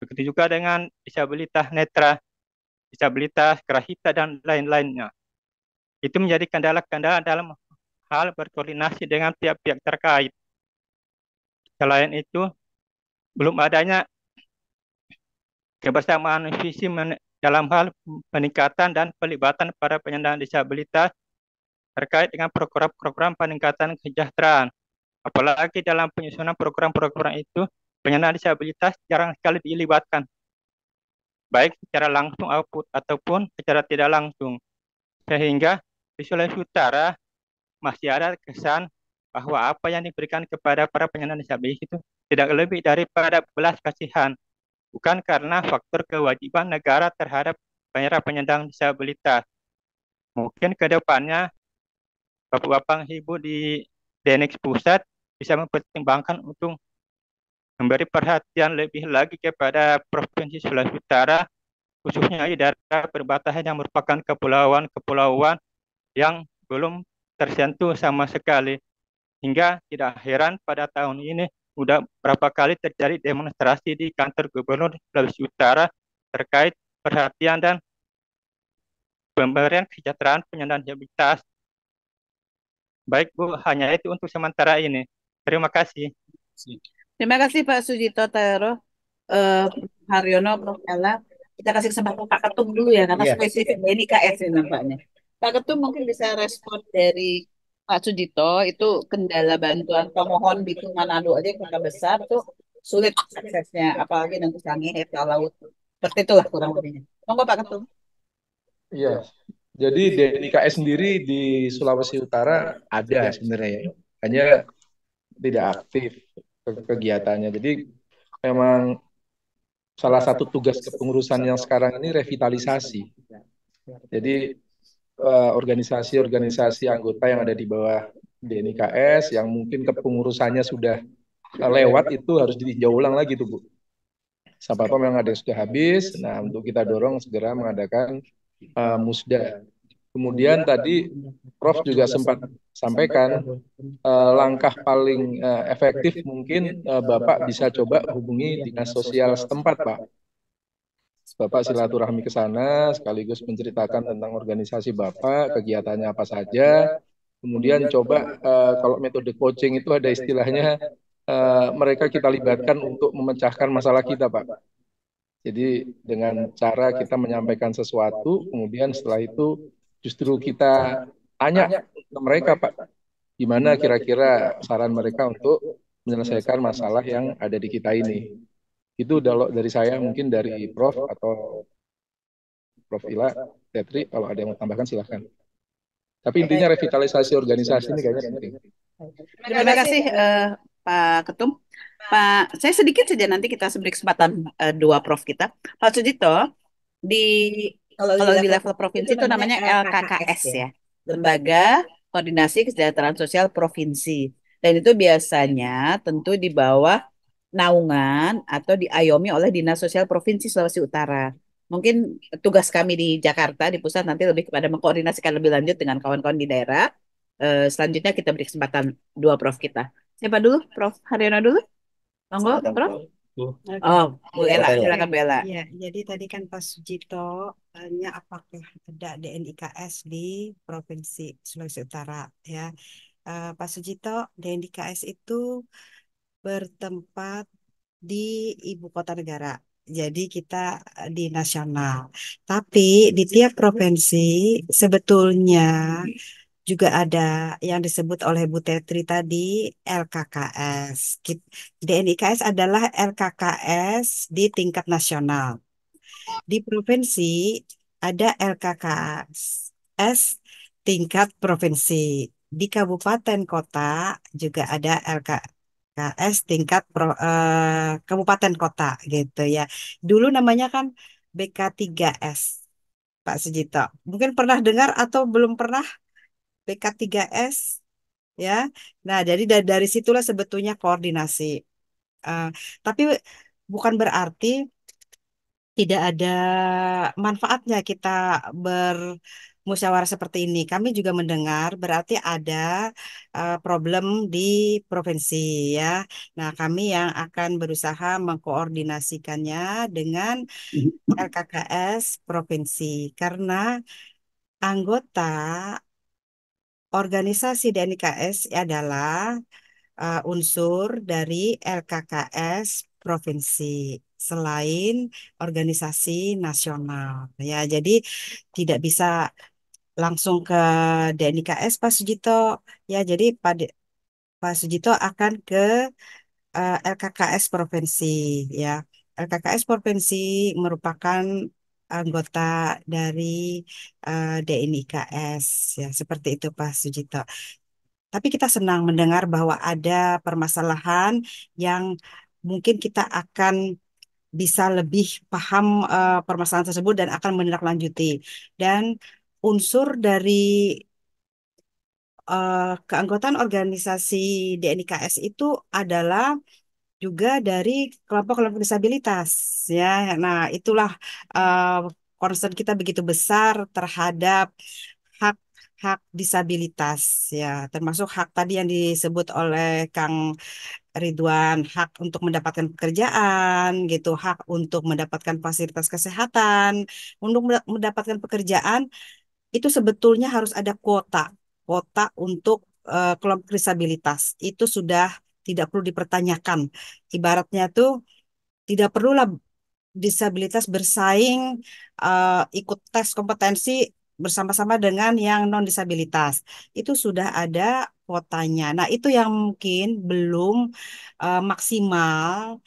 P: Begitu juga dengan disabilitas netra, disabilitas kerahita, dan lain-lainnya. Itu menjadi kendala-kendala dalam hal berkoordinasi dengan pihak-pihak terkait. Selain itu, belum adanya kebersamaan visi dalam hal peningkatan dan pelibatan para penyandang disabilitas terkait dengan program-program peningkatan kesejahteraan. Apalagi dalam penyusunan program-program itu, penyandang disabilitas jarang sekali dilibatkan, baik secara langsung ataupun secara tidak langsung. Sehingga di Sulawesi Utara masih ada kesan bahwa apa yang diberikan kepada para penyandang disabilitas itu tidak lebih daripada belas kasihan, bukan karena faktor kewajiban negara terhadap para penyandang disabilitas. Mungkin ke depannya Bapak-Bapak Ibu di DENIX Pusat bisa mempertimbangkan untuk memberi perhatian lebih lagi kepada Provinsi Sulawesi Utara, khususnya di daerah perbatasan yang merupakan kepulauan-kepulauan yang belum tersentuh sama sekali. Hingga tidak heran pada tahun ini sudah berapa kali terjadi demonstrasi di kantor Gubernur Sulawesi Utara terkait perhatian dan pemberian kesejahteraan penyandang disabilitas. Baik Bu, hanya itu untuk sementara ini. Terima kasih.
N: Terima kasih Pak Sujito Tero, Haryono, Prof. Ella. Kita kasih kesempatan Pak Ketum dulu ya, karena spesifik ini KS ini nampaknya. Pak Ketum mungkin bisa respon dari Pak Sujito, itu kendala bantuan pemohon Bitung Manado aja kota besar tuh sulit aksesnya, apalagi nanti Sangihe, Talaut. Seperti itulah kurang lebihnya. Monggo Pak Ketum.
H: Iya, jadi DNIKS sendiri di Sulawesi Utara ada sebenarnya ya, hanya tidak aktif. kegiatannya. Jadi memang salah satu tugas kepengurusan yang sekarang ini revitalisasi. Jadi organisasi-organisasi anggota yang ada di bawah DNIKS yang mungkin kepengurusannya sudah lewat itu harus ditinjau ulang lagi tuh Bu. Sampai apa memang ada yang sudah habis. Nah, untuk kita dorong segera mengadakan musda. Kemudian tadi Prof juga sempat sampaikan langkah paling efektif mungkin Bapak bisa coba hubungi dinas sosial setempat, Pak. Bapak silaturahmi ke sana sekaligus menceritakan tentang organisasi Bapak, kegiatannya apa saja. Kemudian coba kalau metode coaching itu ada istilahnya mereka kita libatkan untuk memecahkan masalah kita, Pak. Jadi dengan cara kita menyampaikan sesuatu, kemudian setelah itu justru kita tanya ke mereka, Pak, gimana kira-kira saran mereka untuk menyelesaikan masalah yang ada di kita ini. Itu dari saya, mungkin dari Prof atau Prof Ila, Tetri, kalau ada yang mau tambahkan silahkan. Tapi intinya revitalisasi organisasi ini kayaknya penting.
N: Terima kasih Pak Ketum. Pak, saya sedikit saja nanti kita beri kesempatan dua Prof kita. Pak Sujito, kalau di level provinsi itu namanya LKKS ya, Lembaga Koordinasi Kesejahteraan Sosial Provinsi. Dan itu biasanya tentu di bawah naungan atau diayomi oleh Dinas Sosial Provinsi Sulawesi Utara. Mungkin tugas kami di Jakarta, di pusat nanti lebih kepada mengkoordinasikan lebih lanjut dengan kawan-kawan di daerah. Selanjutnya kita beri kesempatan dua Prof kita. Siapa dulu? Prof Haryono dulu? Monggo, Prof. Oh, Bu Ella, silakan Bu Ella.
K: Ya, jadi tadi kan Pak Sujito tanya apakah ada DNIKS di Provinsi Sulawesi Utara ya. Pak Sujito, DNIKS itu bertempat di ibu kota negara. Jadi kita di nasional. Tapi di tiap provinsi sebetulnya juga ada yang disebut oleh Bu Tetri tadi LKKS. DNIKS adalah LKKS di tingkat nasional. Di provinsi ada LKKS tingkat provinsi. Di kabupaten kota juga ada LKKS tingkat kabupaten kota gitu ya. Dulu namanya kan BK3S, Pak Sujito. Mungkin pernah dengar atau belum pernah BK3S ya. Nah, jadi dari situlah sebetulnya koordinasi. Tapi bukan berarti tidak ada manfaatnya kita bermusyawarah seperti ini. Kami juga mendengar berarti ada problem di provinsi ya. Nah, kami yang akan berusaha mengkoordinasikannya dengan LKKS provinsi karena anggota organisasi DNIKS adalah unsur dari LKKS provinsi selain organisasi nasional ya. Jadi tidak bisa langsung ke DNIKS Pak Sujito ya. Jadi Pak Sujito akan ke LKKS provinsi ya. LKKS provinsi merupakan anggota dari DNIKS ya, seperti itu Pak Sujito. Tapi kita senang mendengar bahwa ada permasalahan yang mungkin kita akan bisa lebih paham permasalahan tersebut dan akan menindaklanjuti. Dan unsur dari keanggotaan organisasi DNIKS itu adalah juga dari kelompok-kelompok disabilitas ya. Nah, itulah concern kita begitu besar terhadap hak disabilitas ya, termasuk hak tadi yang disebut oleh Kang Ridwan, hak untuk mendapatkan pekerjaan gitu, hak untuk mendapatkan fasilitas kesehatan, untuk mendapatkan pekerjaan itu sebetulnya harus ada kuota untuk kelompok disabilitas. Itu sudah tidak perlu dipertanyakan. Ibaratnya tuh tidak perlulah disabilitas bersaing ikut tes kompetensi bersama-sama dengan yang non disabilitas. Itu sudah ada kuotanya. Nah, itu yang mungkin belum maksimal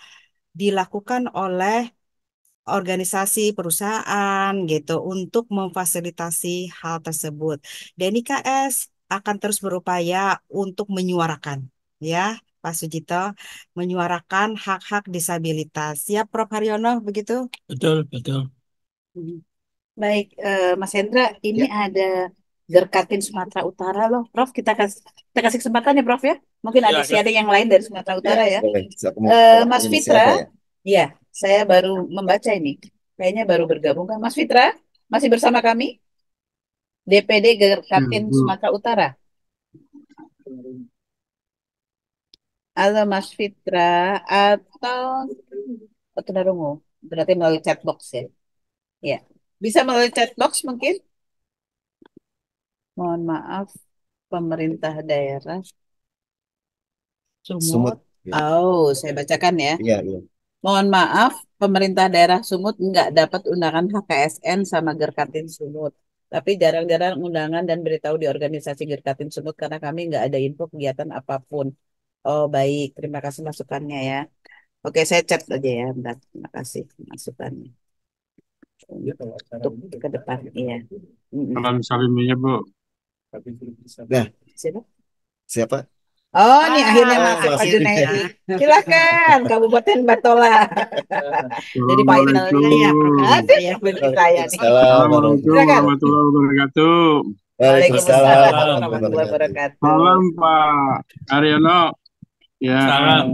K: dilakukan oleh organisasi perusahaan gitu untuk memfasilitasi hal tersebut. DNIKS akan terus berupaya untuk menyuarakan ya Pak Sujito menyuarakan hak-hak disabilitas. Siap Prof Haryono begitu?
C: Betul, betul.
N: Baik, Mas Hendra, ini ada Gerkatin Sumatera Utara loh, Prof. Kita kasih kesempatan ya, Prof ya. Mungkin ada
C: Silakan.
N: sharing yang lain dari Sumatera Utara ya.
B: Boleh,
N: Mas
B: ini
N: Fitra,
B: siapa ya?
N: ya, saya baru membaca ini. Kayaknya baru bergabung kan. Mas Fitra, masih bersama kami? DPD Gerkatin Sumatera Utara. Halo Mas Fitra, atau Tunarungu, berarti melalui chatbox ya? Ya, bisa melalui chatbox mungkin? Mohon maaf, pemerintah daerah
B: Sumut.
N: Sumut.
B: Ya.
N: Oh, saya bacakan ya.
B: Iya, iya.
N: Mohon maaf, pemerintah daerah Sumut nggak dapat undangan HKSN sama Gerkatin Sumut. Tapi jarang-jarang undangan dan beritahu di organisasi Gerkatin Sumut karena kami nggak ada info kegiatan apapun. Oh, baik. Terima kasih masukannya ya. Oke, saya chat aja ya. Bentar. Terima kasih masukannya. Untuk ke depan, iya.
Q: Salam salimnya Bu.
B: Nah,
N: Siapa?
B: siapa?
N: Oh, nih akhirnya
B: Oh,
N: masuk Pak
B: Mas
N: Junaidi. Silakan, Kabupaten Batola. Jadi finalnya ya, Prof. Ada yang bagi saya nih.
Q: Assalamualaikum
N: Silakan.
Q: warahmatullahi wabarakatuh.
N: Waalaikumsalam warahmatullahi wabarakatuh.
Q: Salam Pak Haryono. Ya,
C: Salam.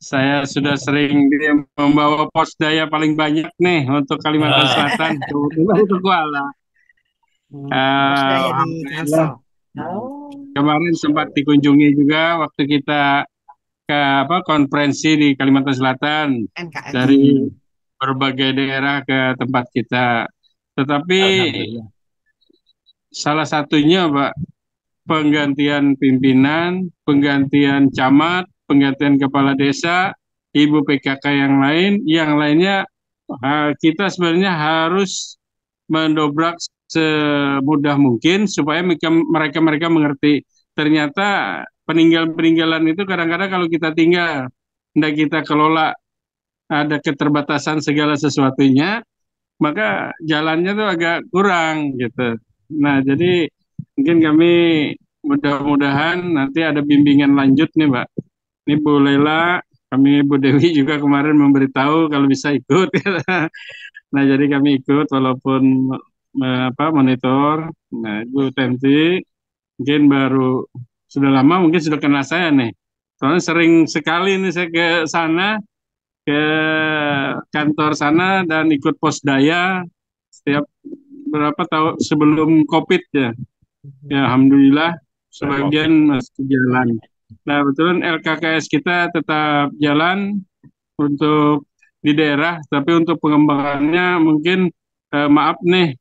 Q: saya sudah sering membawa pos daya paling banyak nih untuk Kalimantan Selatan, kebetulan untuk Kuala.
K: Daya di
Q: Alhamdulillah.
N: Oh.
Q: Kemarin sempat dikunjungi juga waktu kita ke konferensi di Kalimantan Selatan
K: NKS.
Q: dari berbagai daerah ke tempat kita. Tetapi salah satunya Pak, penggantian pimpinan, penggantian camat, penggantian kepala desa, ibu PKK yang lainnya kita sebenarnya harus mendobrak semudah mungkin supaya mereka mengerti. Ternyata peninggalan itu kadang-kadang kalau kita tinggal, tidak kita kelola, ada keterbatasan segala sesuatunya, maka jalannya tuh agak kurang gitu. Nah, jadi mungkin kami mudah-mudahan nanti ada bimbingan lanjut nih, Mbak. Ini Bu Lela, kami Bu Dewi juga kemarin memberitahu kalau bisa ikut. Nah, jadi kami ikut walaupun monitor. Nah, Bu Tensi mungkin baru sudah lama mungkin sudah kenal saya nih. Soalnya sering sekali nih saya ke sana, ke kantor sana dan ikut posdaya setiap berapa tahun sebelum COVID ya. Ya, alhamdulillah sebagian masih jalan. Nah, kebetulan LKKS kita tetap jalan untuk di daerah, tapi untuk pengembangannya mungkin maaf nih,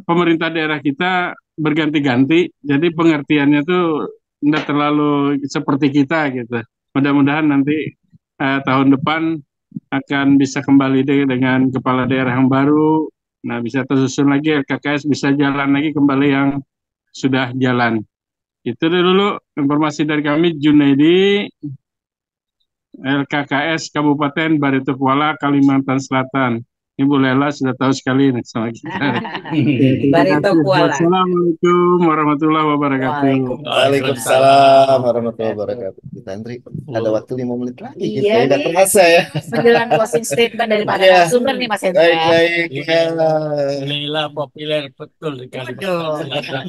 Q: pemerintah daerah kita berganti-ganti, jadi pengertiannya tuh tidak terlalu seperti kita gitu. Mudah-mudahan nanti tahun depan akan bisa kembali dengan kepala daerah yang baru. Nah, bisa tersusun lagi LKKS, bisa jalan lagi kembali yang sudah jalan. Itu dulu informasi dari kami, Junaidi, LKKS Kabupaten Barito Kuala, Kalimantan Selatan. Ibu Lela sudah tahu sekali nih sama kita.
N: Barito Kuala.
Q: Assalamualaikum warahmatullahi wabarakatuh.
B: Waalaikumsalam warahmatullahi wabarakatuh. Kita Andri, ada waktu 5 menit lagi gitu.
N: Iya
B: Tidak
N: nih.
B: terasa ya.
N: Menjelang closing statement dari para
B: Iya.
N: narasumber nih Mas Hendra.
B: Baik.
C: Lela populer betul di Kalimantan Selatan.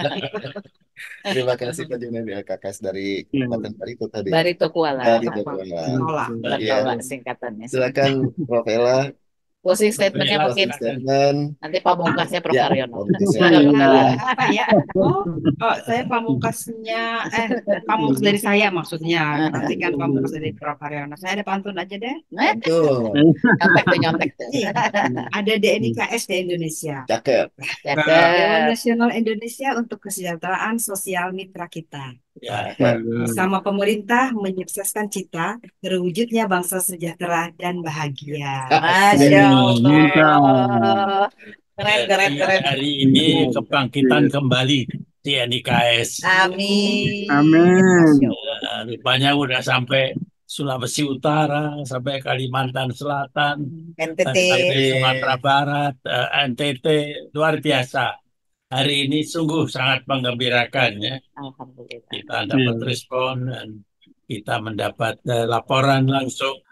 B: Terima kasih Pak Junaidi LKKS dari Kabupaten Barito tadi.
N: Barito Kuala.
B: Barito Kuala.
N: Batola singkatannya.
B: Silakan Prof Ella.
N: Closing statementnya mungkin nanti pamungkasnya Prof Haryono.
K: Ya. Saya pamungkasnya, pamungkas dari saya maksudnya. Nanti kan pamungkas dari Prof Haryono. Saya ada pantun aja deh.
N: Nyontek tuh.
K: Ada DNIKS di Indonesia.
B: Cakep.
K: Dewan Nasional Indonesia untuk Kesejahteraan Sosial Mitra kita. Bersama pemerintah menyukseskan cita terwujudnya bangsa sejahtera dan bahagia.
N: Masya Allah. Keren.
C: Hari ini kebangkitan kembali di NIKS.
N: Amin.
C: Rupanya udah sampai Sulawesi Utara, sampai Kalimantan Selatan,
N: NTT,
C: sampai Sumatera Barat, NTT, luar biasa. hari ini sungguh sangat menggembirakan ya.
D: Alhamdulillah.
C: Kita dapat respon dan kita mendapat laporan langsung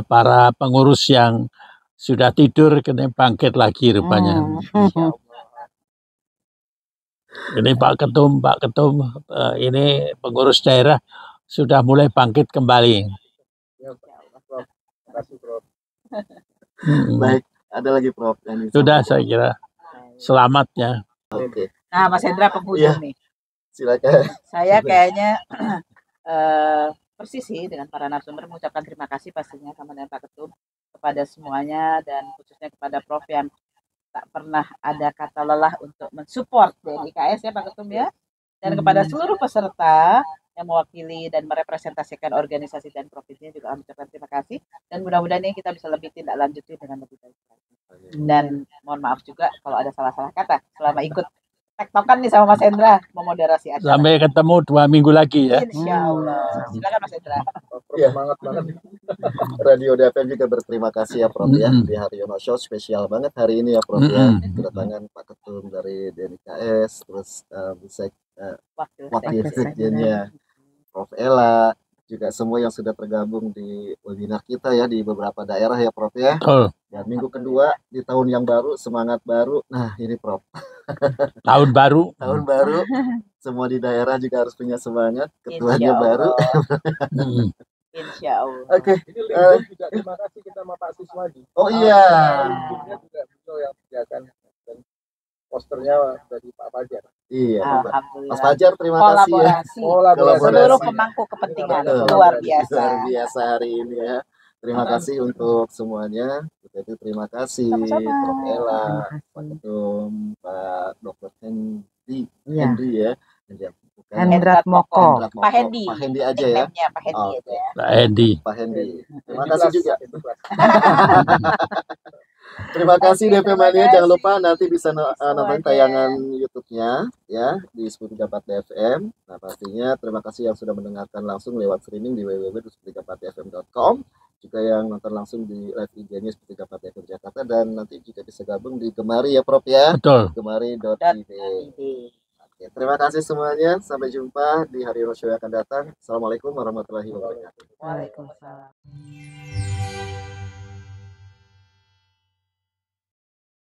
C: para pengurus yang sudah tidur kena bangkit lagi rupanya. Ini Pak Ketum, ini pengurus daerah sudah mulai bangkit kembali.
B: Baik, ada lagi Prof.
C: Sudah saya kira. Selamat ya.
B: Oke.
D: Nah, Mas Hendra penghujung nih.
B: Silakan.
D: Saya kayaknya persis sih dengan para narasumber mengucapkan terima kasih pastinya sama dengan Pak Ketum kepada semuanya dan khususnya kepada Prof yang tak pernah ada kata lelah untuk mensupport DNIKS ya Pak Ketum ya, dan kepada seluruh peserta yang mewakili dan merepresentasikan organisasi dan provinsinya juga mengucapkan terima kasih, dan mudah-mudahan ini kita bisa lebih tindak lanjuti dengan lebih baik. Dan mohon maaf juga kalau ada salah-salah kata selama ikut tektokan nih sama Mas Hendra memoderasi acara.
C: Sampai ketemu 2 minggu lagi ya.
D: Insya Allah. Silakan Mas Hendra.
B: Ya, semangat banget. Radio DFM juga berterima kasih ya Prof ya, di Haryono Show spesial banget hari ini ya Prof ya, kedatangan Pak Ketum dari DNIKS, terus wakil sekjennya Prof Ella, juga semua yang sudah tergabung di webinar kita ya di beberapa daerah ya Prof ya. Dan minggu kedua di tahun yang baru, semangat baru. Nah ini Prof.
C: Tahun baru.
B: Tahun baru. Semua di daerah juga harus punya semangat. Ketuanya baru.
D: Insya Allah.
B: Oke.
H: Juga terima kasih kita sama Pak Siswadi.
B: Oh iya.
H: Juga beliau yang menjaga dan posternya dari Pak Fajar.
B: Iya, Mas Fajar terima kasih ya.
D: Kolaborasi. Seluruh pemangku kepentingan luar biasa.
B: Luar biasa hari ini ya. Terima kasih untuk semuanya. Jadi terima kasih Prof Ella, Pak Ketum, Pak Dr. Hendy ya.
E: Hendrat Moko.
D: Pak Hendy.
B: Pak Hendy aja ya.
D: Pak Hendy aja ya.
C: Pak Hendy.
B: Terima kasih juga. Terima kasih DP Mania, jangan lupa nanti bisa nonton tayangan YouTube-nya ya di 134 DFM. Nah pastinya terima kasih yang sudah mendengarkan langsung lewat streaming di www.134dfm.com, juga yang nonton langsung di live IG-nya 134 DFM Jakarta, dan nanti juga bisa gabung di Gemari ya Prof ya.
C: Betul.
B: Gemari.id. Oke, terima kasih semuanya, sampai jumpa di hari Rosyol yang akan datang. Assalamualaikum warahmatullahi wabarakatuh.
D: Waalaikumsalam.